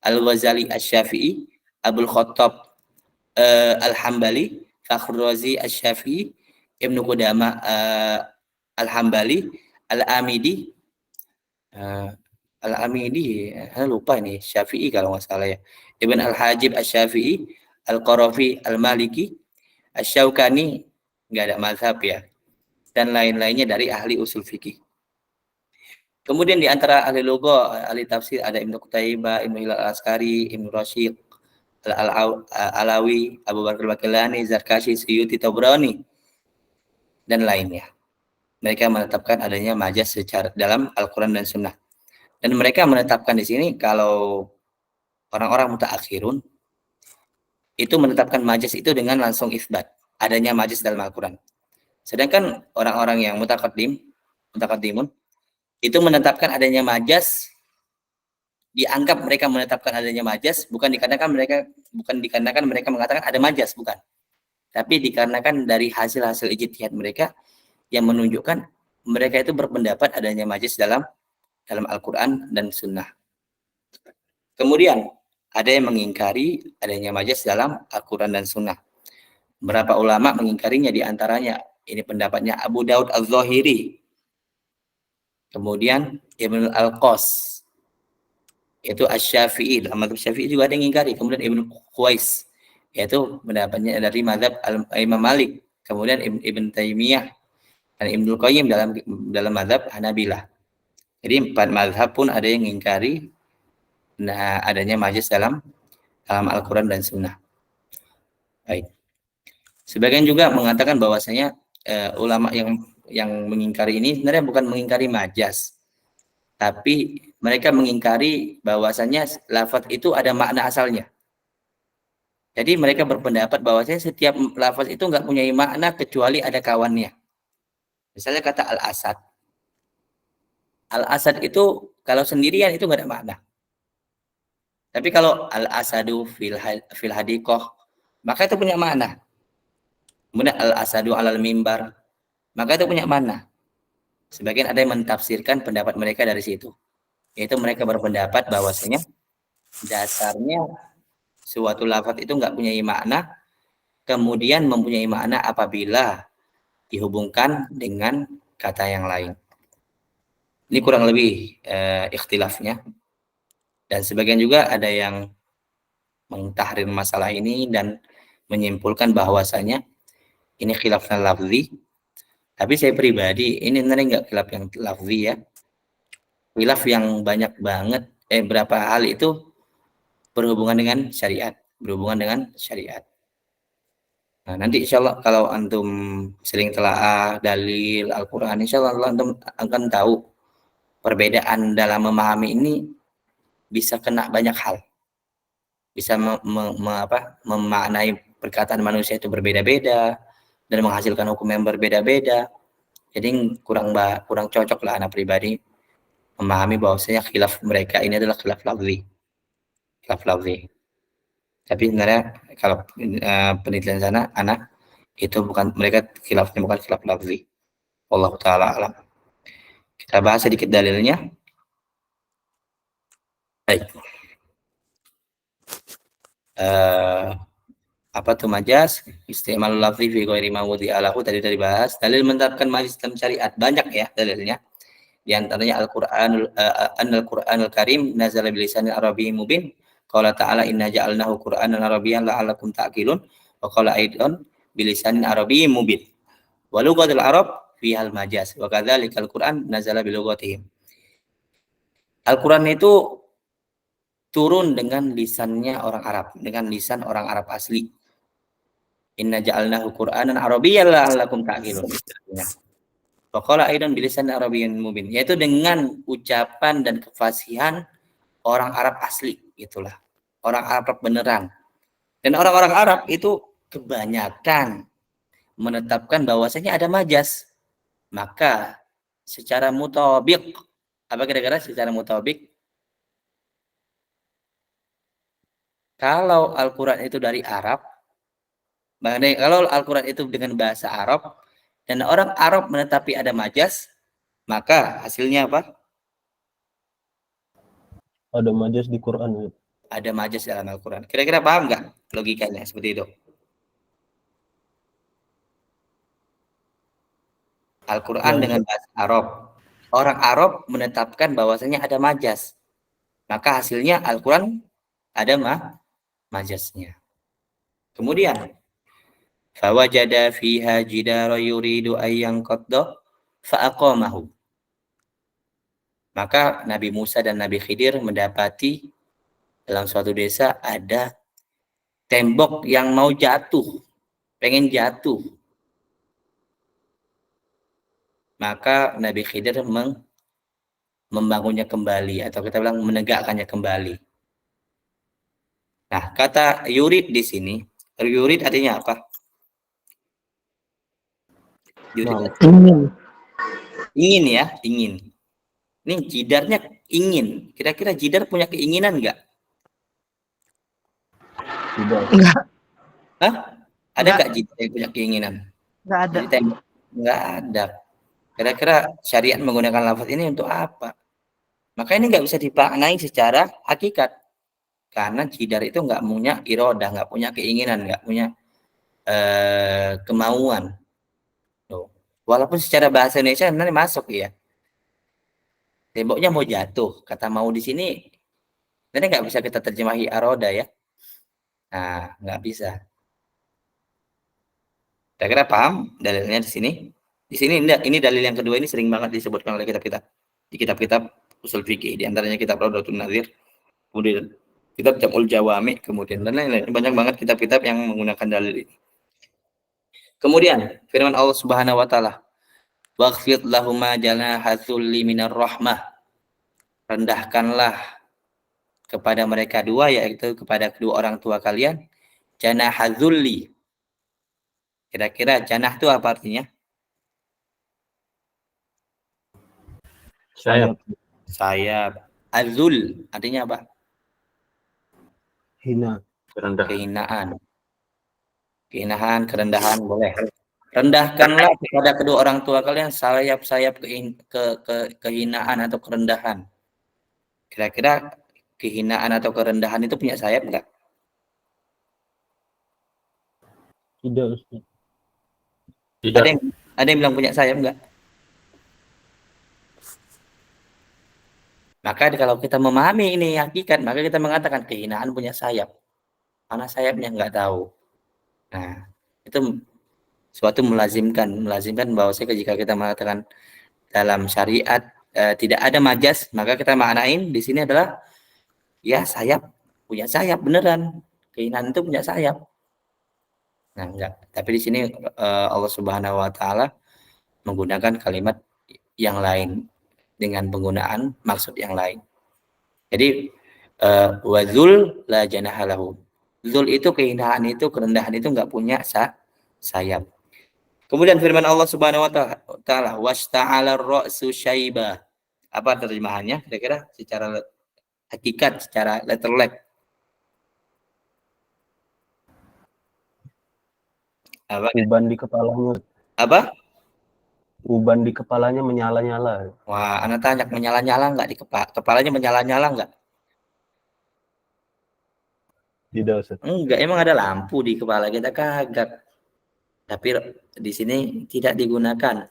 Al-Ghazali Asy-Syafi'i, Abul Khattab Al-Hambali, Fakhrur Razi Asy-Syafi'i, Ibnu Qudamah Al-Hambali, Al-Amidi, lupa ini, Syafi'i kalau nggak salah ya. Ibn Al-Hajib Asy-Syafi'i, Al-Qarafi Al-Maliki, Asy-Syaukani, nggak ada mazhab ya. Dan lain-lainnya dari ahli usul fikih. Kemudian di antara ahli lughah, ahli tafsir ada Ibnu Qutaibah, Ibnu Hilal Al-Askari, Ibnu Rasyid, Al-Alawi, Abu Bakar Al-Bakilani, Zarkashi, Suyuti, Tabrani, dan lainnya. Mereka menetapkan adanya majaz secara dalam Al-Quran dan Sunnah. Dan mereka menetapkan di sini kalau orang-orang mutaakhirun itu menetapkan majaz itu dengan langsung isbat adanya majaz dalam Al-Quran. Sedangkan orang-orang yang mutakaddimun itu menetapkan adanya majaz, dianggap mereka menetapkan adanya majaz bukan dikarenakan mereka mengatakan ada majaz, bukan. Tapi dikarenakan dari hasil-hasil ijtihad mereka yang menunjukkan mereka itu berpendapat adanya majaz dalam Al-Quran dan Sunnah. Kemudian ada yang mengingkari adanya majaz dalam Al-Quran dan Sunnah. Beberapa ulama mengingkarinya, diantaranya ini pendapatnya Abu Daud Al-Zahiri, kemudian Ibnu Al-Qas, yaitu Asy-Syafi'i, dalam mazhab Syafi'i juga ada yang mengingkari, kemudian Ibnu Khuwais, yaitu pendapatnya dari mazhab Imam Malik, kemudian Ibn Taimiyah dan Ibnu Qayyim dalam mazhab Hanabilah. Jadi 4 mazhab pun ada yang mengingkari adanya majaz dalam Al-Quran dan Sunnah. Baik. Sebagian juga mengatakan bahwasanya ulama yang mengingkari ini sebenarnya bukan mengingkari majaz, tapi mereka mengingkari bahwasanya lafaz itu ada makna asalnya. Jadi mereka berpendapat bahwasanya setiap lafaz itu nggak punya makna kecuali ada kawannya. Misalnya kata al-asad. Al-asad itu kalau sendirian itu nggak ada makna. Tapi kalau al-asadu fil hadiqah, maka itu punya makna. Kemudian al-asadu alal mimbar, maka itu punya makna. Sebagian ada yang mentafsirkan pendapat mereka dari situ. Yaitu mereka berpendapat bahwasanya dasarnya suatu lafaz itu nggak punya makna, kemudian mempunyai makna apabila dihubungkan dengan kata yang lain. Ini kurang lebih ikhtilafnya. Dan sebagian juga ada yang mentahrir masalah ini dan menyimpulkan bahwasanya ini khilafnya lafzi. Tapi saya pribadi ini sebenarnya nggak khilaf yang lafzi ya. Khilaf yang banyak banget, berapa hal itu berhubungan dengan syariat. Berhubungan dengan syariat. Nah, nanti insya Allah kalau antum sering telaah dalil Al-Quran, insya Allah antum akan tahu perbedaan dalam memahami ini bisa kena banyak hal. Bisa memaknai perkataan manusia itu berbeda-beda dan menghasilkan hukum yang berbeda-beda. Jadi kurang cocok lah anak pribadi memahami bahwasanya khilaf mereka ini adalah khilaf lafzi. Khilaf lafzi. Tapi sebenarnya kalau penelitian sana anak itu bukan, mereka khilafnya bukan khilaf lafzi. Wallahu taala alam. Kita bahas sedikit dalilnya. Baik. Apa tuh majas? Istimalul lafzi fi ghairi ma wudi'alahu, tadi bahas. Dalil menetapkan majaz dalam syariat banyak ya dalilnya. Di antaranya Al-Qur'anul Karim nazala bilisanil arabiyyin mubin. Qala ta'ala inna ja'alnahu Qur'anan arabiyyan la'allakum ta'qilun. Wa qala aidan bilisanil arabiyyin mubin. Wa lughatul arab fihal majaz. Wa kadzalikal Qur'an nazala bilughatihim. Al-Qur'an itu turun dengan lisannya orang Arab, dengan lisan orang Arab asli. Inna ja'alnahu Qur'anan arabiyyan la'allakum ta'qilun. Wa qala aidan bilisan arabiyyin mubin, yaitu dengan ucapan dan kefasihan orang Arab asli, gitulah. Orang Arab beneran. Dan orang-orang Arab itu kebanyakan menetapkan bahwasanya ada majaz. Maka secara mutabik, apa kira-kira secara mutabik? Kalau Al-Quran itu dari Arab, kalau Al-Quran itu dengan bahasa Arab, dan orang Arab menetapi ada majaz, maka hasilnya apa? Ada majaz di Quran. Ada majaz dalam Al-Quran. Kira-kira paham nggak logikanya seperti itu? Al-Quran dengan bahasa Arab. Orang Arab menetapkan bahwasanya ada majaz. Maka hasilnya Al-Quran ada majaznya. Kemudian fawajada fiha jidara yuridu ayyan qadda fa'aqamahu. Maka Nabi Musa dan Nabi Khidir mendapati dalam suatu desa ada tembok yang mau jatuh, pengen jatuh. Maka Nabi Khidir membangunnya kembali, atau kita bilang menegakkannya kembali. Nah, kata yurid di sini, yurid artinya apa? Yurid ingin ya, ingin. Ini jidarnya ingin. Kira-kira jidar punya keinginan enggak? Enggak. Hah? Ada enggak jidar yang punya keinginan? Enggak ada. Enggak ada. Kira-kira syariat menggunakan lafaz ini untuk apa? Maka ini enggak bisa dimaknai secara hakikat. Karena jidar itu enggak punya iradah, enggak punya keinginan, enggak punya kemauan. Tuh. Walaupun secara bahasa Indonesia sebenarnya masuk ya. Temboknya mau jatuh, kata mau di sini sebenarnya nggak bisa kita terjemahi aroda ya. Nah, nggak bisa. Kira-kira paham dalilnya di sini? Di sini ini dalil yang kedua, ini sering banget disebutkan oleh kitab-kitab di kitab-kitab usul fikih, di antaranya kitab Rawdatun Nazir, kemudian kitab Jam'ul Jawami, kemudian dan lain-lain. Banyak banget kitab-kitab yang menggunakan dalil ini. Kemudian firman Allah Subhanahu wa taala, "Waghfid lahuma janaha dzulli minar rahmah." Rendahkanlah kepada mereka dua, yaitu kepada kedua orang tua kalian, janaha dzulli. Kira-kira janah itu apa artinya? Sayap. Sayap. Azul artinya apa? Hina. Kehinaan. Kehinaan, kerendahan boleh. Rendahkanlah kepada kedua orang tua kalian sayap-sayap kehinaan atau kerendahan. Kira-kira kehinaan atau kerendahan itu punya sayap enggak? Tidak, Ustaz. Ada yang bilang punya sayap enggak? Maka kalau kita memahami ini hakikat, maka kita mengatakan kehinaan punya sayap. Mana sayapnya enggak tahu. Nah, itu suatu melazimkan bahwa jika kita mengatakan dalam syariat tidak ada majas, maka kita maknain di sini adalah ya sayap, punya sayap beneran. Kehinaan itu punya sayap. Nah, enggak. Tapi di sini Allah Subhanahu wa taala menggunakan kalimat yang lain dengan penggunaan maksud yang lain. Jadi wazul la janahalahu. Zul itu kehinaan itu, kerendahan itu enggak punya sayap. Kemudian firman Allah Subhanahu wa taala, wasta'ala ar-ra'su syaiba. Apa terjemahannya kira-kira secara hakikat, secara letterlek? Apa? Uban di kepalanya. Apa? Uban di kepalanya menyala-nyala. Wah, anak tanya menyala-nyala enggak di kepalanya menyala-nyala enggak? Tidak, Ustaz. Enggak, emang ada lampu di kepala kita kagak. Tapi di sini tidak digunakan,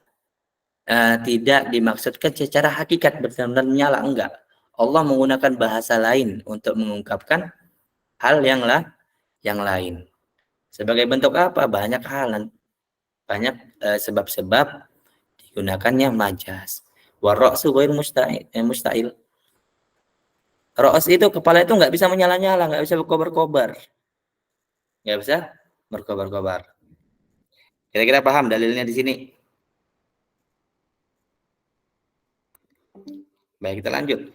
tidak dimaksudkan secara hakikat benar-benar nyala, enggak. Allah menggunakan bahasa lain untuk mengungkapkan hal yang lain. Sebagai bentuk apa? Banyak hal, banyak sebab-sebab digunakannya majas. Warra'su ghair musta'il. Ra's itu kepala itu enggak bisa menyala-nyala, enggak bisa berkobar-kobar. Enggak bisa berkobar-kobar. Kira-kira paham dalilnya di sini? Baik, kita lanjut.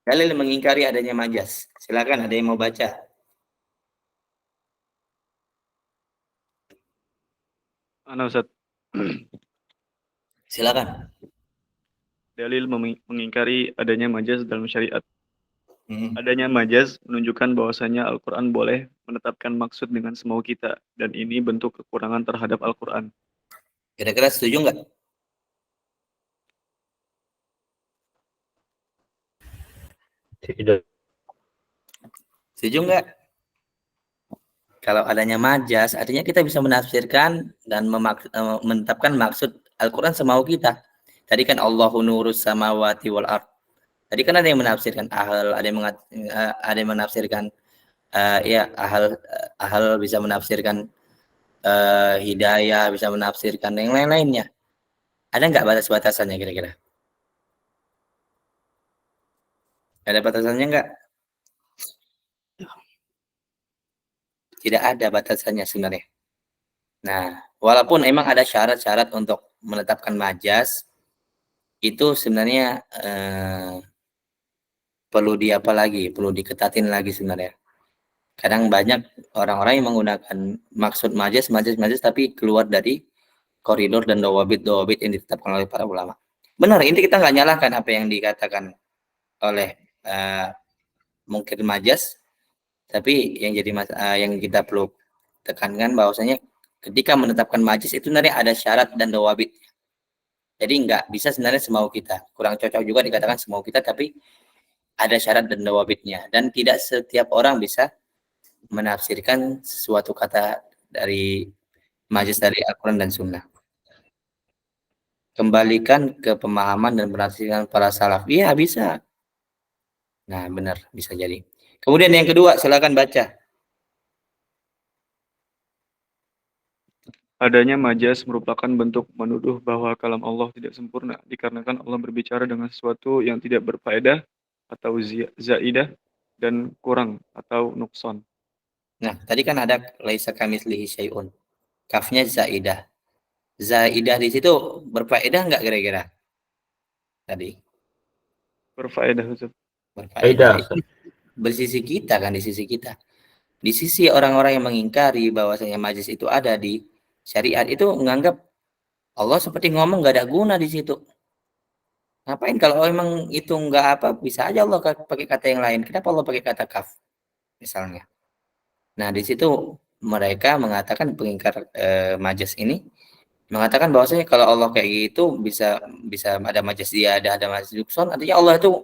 Dalil mengingkari adanya majas. Silakan, ada yang mau baca? Ana Ustaz. Silakan. Dalil mengingkari adanya majas dalam syariat. Adanya majas menunjukkan bahwasanya Al-Quran boleh menetapkan maksud dengan semau kita, dan ini bentuk kekurangan terhadap Al-Quran. Kira-kira setuju nggak? Tidak. Setuju nggak? Kalau adanya majas, artinya kita bisa menafsirkan dan menetapkan maksud Al-Quran semau kita. Tadi kan Allahu nurus samawati wal ard. Tadi kan ada yang menafsirkan ahal, ada yang menafsirkan ya ahal bisa menafsirkan hidayah, bisa menafsirkan yang lain-lainnya. Ada nggak batas-batasannya kira-kira? Ada batasannya nggak? Tidak ada batasannya sebenarnya. Nah, walaupun emang ada syarat-syarat untuk menetapkan majas, itu sebenarnya perlu diketatin lagi sebenarnya. Kadang banyak orang-orang yang menggunakan maksud majas tapi keluar dari koridor dan dawabit yang ditetapkan oleh para ulama. Benar, ini kita nggak nyalahkan apa yang dikatakan oleh mungkin majas, tapi yang kita perlu tekankan bahwasanya ketika menetapkan majas itu sebenarnya ada syarat dan dawabit. Jadi nggak bisa sebenarnya semau kita. Kurang cocok juga dikatakan semau kita, tapi ada syarat dan dawabitnya. Dan tidak setiap orang bisa menafsirkan sesuatu kata dari majas dari Al-Quran dan Sunnah. Kembalikan ke pemahaman dan penafsiran para salaf. Iya, bisa. Nah, benar, bisa jadi. Kemudian yang kedua, silakan baca. Adanya majas merupakan bentuk menuduh bahwa kalam Allah tidak sempurna, dikarenakan Allah berbicara dengan sesuatu yang tidak berfaedah atau zaidah dan kurang atau nukson. Nah, tadi kan ada laisa kamitslihi syai'un. Kafnya zaidah. Zaidah di situ berfaedah enggak kira-kira? Tadi. Berfaedah, Ustaz. Berfaedah. Bersisi kita kan, di sisi kita. Di sisi orang-orang yang mengingkari bahwasanya majas itu ada di syariat, itu menganggap Allah seperti ngomong enggak ada guna di situ. Ngapain kalau emang itu nggak apa, bisa aja Allah pakai kata yang lain. Kenapa Allah pakai kata kaf misalnya? Nah, di situ mereka mengatakan pengingkar majas ini mengatakan bahwasanya kalau Allah kayak gitu bisa bisa ada majas dia, ada majas nukson, artinya Allah itu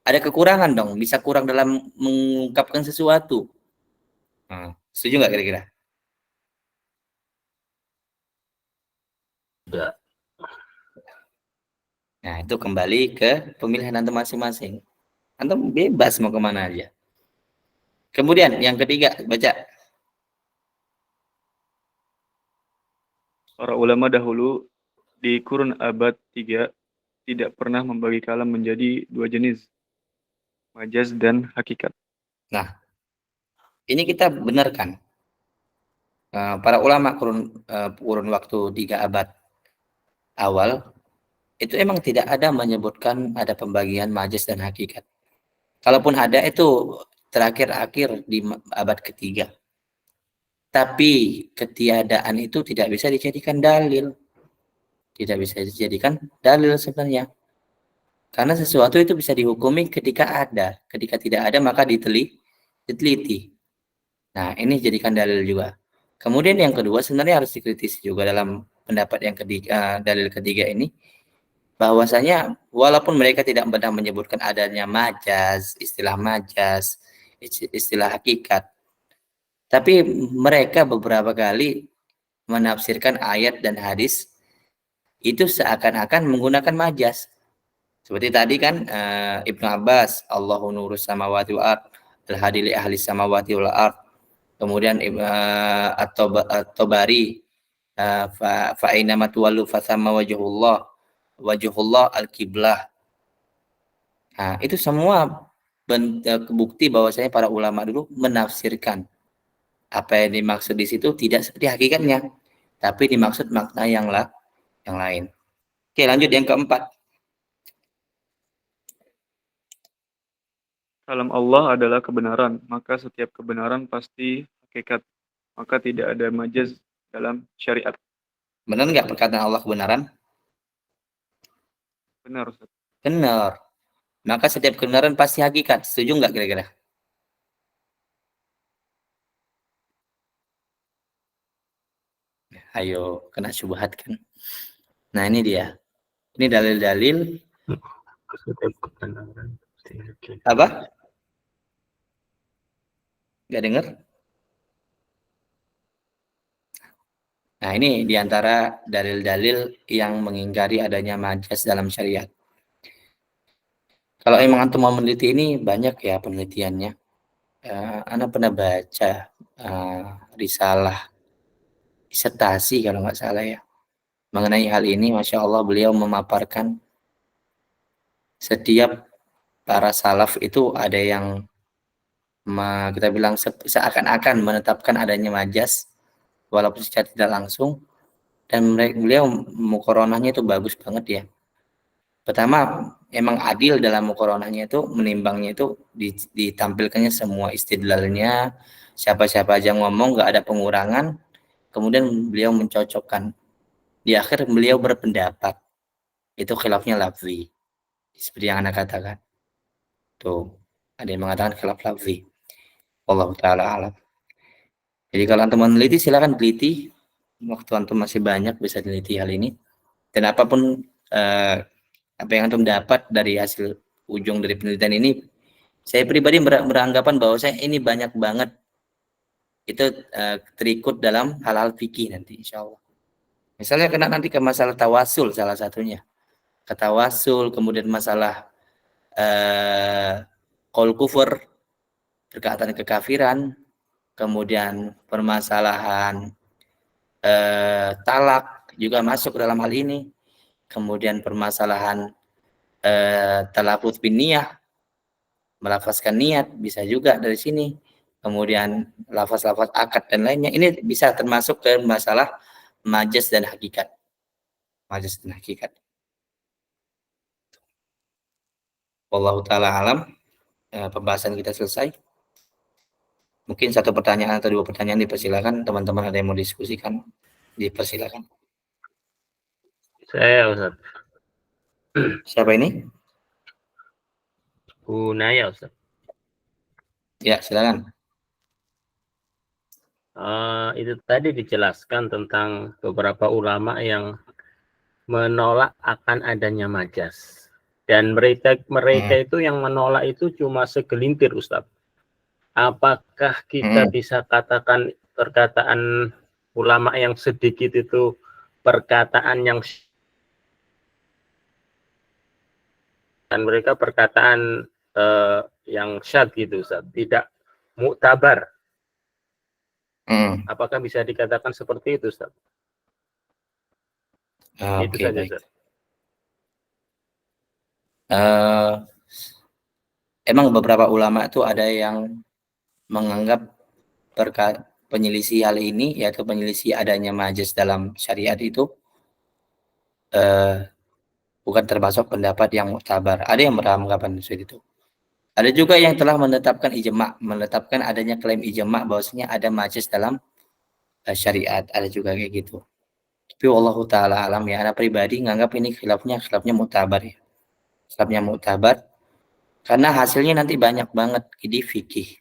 ada kekurangan dong, bisa kurang dalam mengungkapkan sesuatu. Nah, setuju nggak kira-kira? Tidak. Nah, itu kembali ke pemilihan antum masing-masing. Antum bebas mau kemana aja. Kemudian yang ketiga, baca. Para ulama dahulu di kurun abad 3 tidak pernah membagi kalam menjadi dua jenis, majaz dan hakikat. Nah, ini kita benarkan. Para ulama kurun waktu 3 abad awal itu emang tidak ada menyebutkan ada pembagian majaz dan hakikat. Kalaupun ada itu terakhir-akhir di abad ketiga. Tapi ketiadaan itu tidak bisa dijadikan dalil. Tidak bisa dijadikan dalil sebenarnya. Karena sesuatu itu bisa dihukumi ketika ada. Ketika tidak ada maka diteliti. Nah, ini jadikan dalil juga. Kemudian yang kedua sebenarnya harus dikritisi juga dalam pendapat yang ketiga, dalil ketiga ini, bahwasanya walaupun mereka tidak pernah menyebutkan adanya majaz, istilah hakikat, tapi mereka beberapa kali menafsirkan ayat dan hadis itu seakan-akan menggunakan majaz. Seperti tadi kan Ibnu Abbas, Allahu nurus samawati wal ard, al-hadi li ahli samawati wal ard. Kemudian At-Tabari, fa aina matwallu fa thamma wajhullah al-qiblah. Nah, itu semua bukti bahwasanya para ulama dulu menafsirkan apa yang dimaksud di situ tidak seperti hakikatnya, tapi dimaksud makna yang lain. Oke, lanjut yang keempat. Kalam Allah adalah kebenaran, maka setiap kebenaran pasti hakikat. Maka tidak ada majaz dalam syariat. Benar nggak perkataan Allah kebenaran? Benar, Ustaz. Benar. Maka setiap kebenaran pasti hakikat. Setuju nggak kira-kira? Ayo, kena syubhat kan. Nah, ini dia. Ini dalil-dalil. Apa? Nggak dengar? Nah, ini diantara dalil-dalil yang mengingkari adanya majaz dalam syariat. Kalau emang antum mau meneliti ini, banyak ya penelitiannya. Ana pernah baca risalah disertasi kalau nggak salah ya. Mengenai hal ini, Masya Allah, beliau memaparkan setiap para salaf itu ada yang kita bilang seakan-akan menetapkan adanya majaz walaupun secara tidak langsung, dan beliau muqaronahnya itu bagus banget ya. Pertama, emang adil dalam muqaronahnya itu, menimbangnya itu ditampilkannya semua istidlalnya, siapa-siapa aja ngomong nggak ada pengurangan. Kemudian beliau mencocokkan. Di akhir beliau berpendapat itu khilafnya lafzi, seperti yang Anda katakan. Tuh, ada yang mengatakan khilaf lafzi. Allah Ta'ala alam. Jadi kalau antum meneliti, silakan teliti. Waktu antum masih banyak, bisa teliti hal ini. Dan apapun apa yang antum dapat dari hasil ujung dari penelitian ini, saya pribadi beranggapan bahwa saya ini banyak banget itu terikut dalam hal-hal fikih nanti, insya Allah. Misalnya kena nanti ke masalah tawasul salah satunya. Ke tawasul, kemudian masalah qaul kufur, perkataan kekafiran, kemudian permasalahan talak juga masuk dalam hal ini, kemudian permasalahan talafuz bin niyah, melafazkan niat bisa juga dari sini, kemudian lafaz-lafaz akad dan lainnya, ini bisa termasuk ke masalah majaz dan hakikat. Majaz dan hakikat. Wallahu ta'ala alam. Pembahasan kita selesai. Mungkin satu pertanyaan atau dua pertanyaan dipersilakan. Teman-teman ada yang mau diskusikan, dipersilakan. Saya, Ustaz. Siapa ini? Unaya, Ustaz. Ya, silakan. Itu tadi dijelaskan tentang beberapa ulama yang menolak akan adanya majas. Dan mereka itu yang menolak itu cuma segelintir, Ustaz. Apakah kita bisa katakan perkataan ulama yang sedikit itu perkataan yang, dan mereka perkataan yang syad gitu, Ustaz, tidak muktabar. Apakah bisa dikatakan seperti itu, Ustaz? Itu saja, Baik. Ustaz. Emang beberapa ulama itu ada yang menganggap penyelisih hal ini, yaitu penyelisih adanya majas dalam syariat itu bukan termasuk pendapat yang muktabar. Ada yang beranggapan seperti itu. Ada juga yang telah menetapkan ijma', menetapkan adanya klaim ijma' bahwasanya ada majas dalam syariat. Ada juga kayak gitu. Tapi wallahu taala alam ya, anak pribadi nganggap ini khilafnya muktabar ya. Khilafnya muktabar karena hasilnya nanti banyak banget di fikih.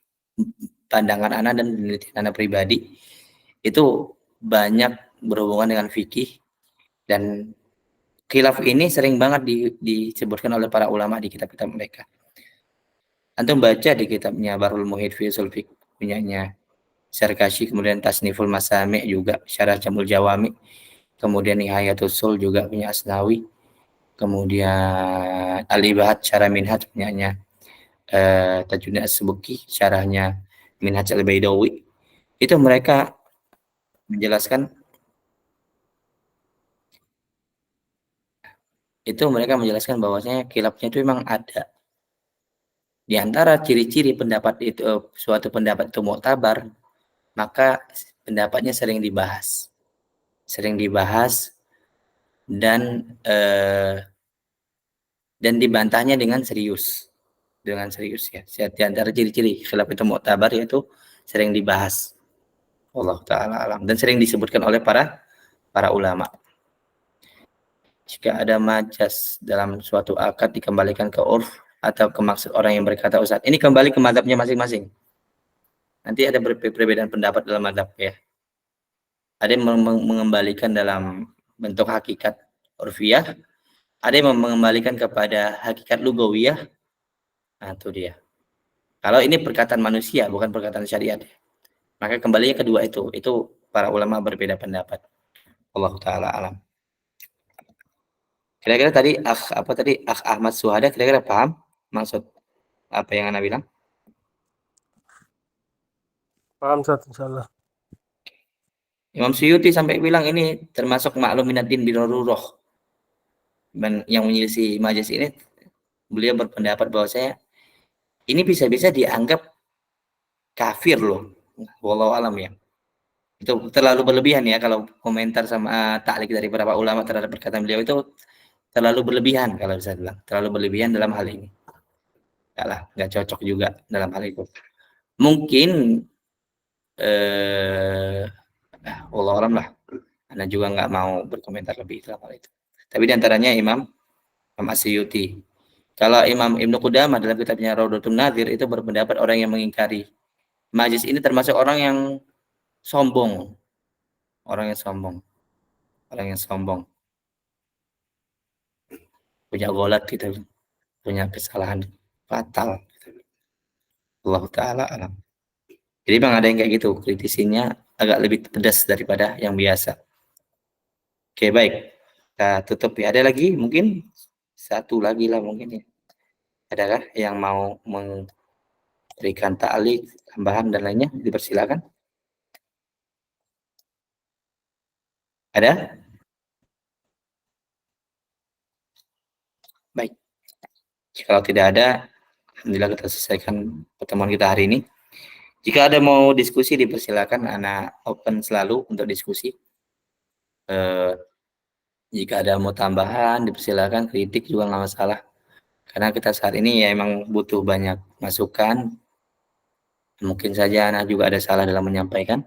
Pandangan anak dan penelitian anak pribadi itu banyak berhubungan dengan fikih, dan khilaf ini sering banget disebutkan oleh para ulama di kitab-kitab mereka. Antum baca di kitabnya Barul Muhid fi Ushul Fiqh punyanya Syarkashi, kemudian Tasniful Masami' juga, Syarah Jamul Jawami, kemudian Nihayatul Ushul juga punya Asnawi, kemudian Al-Ibahat Syarah Minhaj punyanya Tajuddin As-Subki, syarahnya Minhaj Al-Baidawi. Itu mereka menjelaskan bahwasanya khilafnya itu memang ada. Di antara ciri-ciri pendapat itu, suatu pendapat itu muktabar, maka pendapatnya sering dibahas dan dibantahnya dengan serius ya. Di antara ciri-ciri khilaf itu muktabar yaitu sering dibahas, Allah taala alam, dan sering disebutkan oleh para ulama. Jika ada majas dalam suatu akad dikembalikan ke urf atau ke maksud orang yang berkata, Ustaz, ini kembali ke mazhabnya masing-masing. Nanti ada perbedaan pendapat dalam mazhab ya. Ada yang mengembalikan dalam bentuk hakikat urfiyah, ada yang mengembalikan kepada hakikat lugawiyah. Nah, itu dia. Kalau ini perkataan manusia, bukan perkataan syariat, maka kembalinya kedua itu para ulama berbeda pendapat. Allah taala alam. Kira-kira tadi Akh Ahmad Suhada kira-kira paham maksud apa yang Anda bilang? Paham, Ustaz, insyaallah. Imam Suyuti sampai bilang ini termasuk maklum minaddin birururah. Dan yang menyelisih majas ini, beliau berpendapat bahwasanya ini bisa-bisa dianggap kafir loh. Wallahu alam ya. Itu terlalu berlebihan ya, kalau komentar sama taklik dari beberapa ulama terhadap perkataan beliau itu terlalu berlebihan, kalau bisa bilang terlalu berlebihan dalam hal ini. Nggak cocok juga dalam hal itu. Mungkin wallahu alam lah. Anda juga nggak mau berkomentar lebih dalam hal itu. Tapi diantaranya Imam Asyuti. Kalau Imam Ibnu Qudamah dalam kitabnya Raudatun Nadhir itu berpendapat orang yang mengingkari majlis ini termasuk orang yang sombong. Orang yang sombong. Punya golat gitu. Punya kesalahan fatal. Allah taala alam. Jadi memang ada yang kayak gitu, kritisinya agak lebih pedas daripada yang biasa. Oke, baik. Kita tutup ya. Ada lagi mungkin satu lagi lah mungkin ya. Adakah yang mau memberikan ta'liq, tambahan dan lainnya? Dipersilakan. Ada? Baik. Kalau tidak ada, alhamdulillah kita selesaikan pertemuan kita hari ini. Jika ada mau diskusi dipersilakan, anak open selalu untuk diskusi. Jika ada mau tambahan dipersilakan, kritik juga nggak masalah. Karena kita saat ini ya emang butuh banyak masukan. Mungkin saja anak juga ada salah dalam menyampaikan.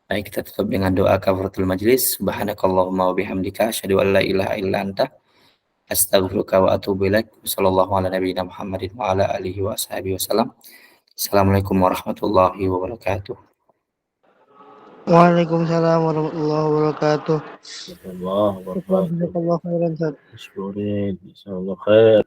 Baik, kita tutup dengan doa kafaratul majlis. Subhanakallahumma wa bihamdika asyhadu an la ilaha illa anta Astaghfiruka wa atubu ilaik. Sallallahu ala nabiyyina Muhammadin wa ala alihi wa ashabihi wasallam. Assalamualaikum warahmatullahi wabarakatuh. Waalaikumsalam warahmatullahi wabarakatuh. Allah, Jazakallahu khairan, Ustaz. Syukurin, insyaallah khair.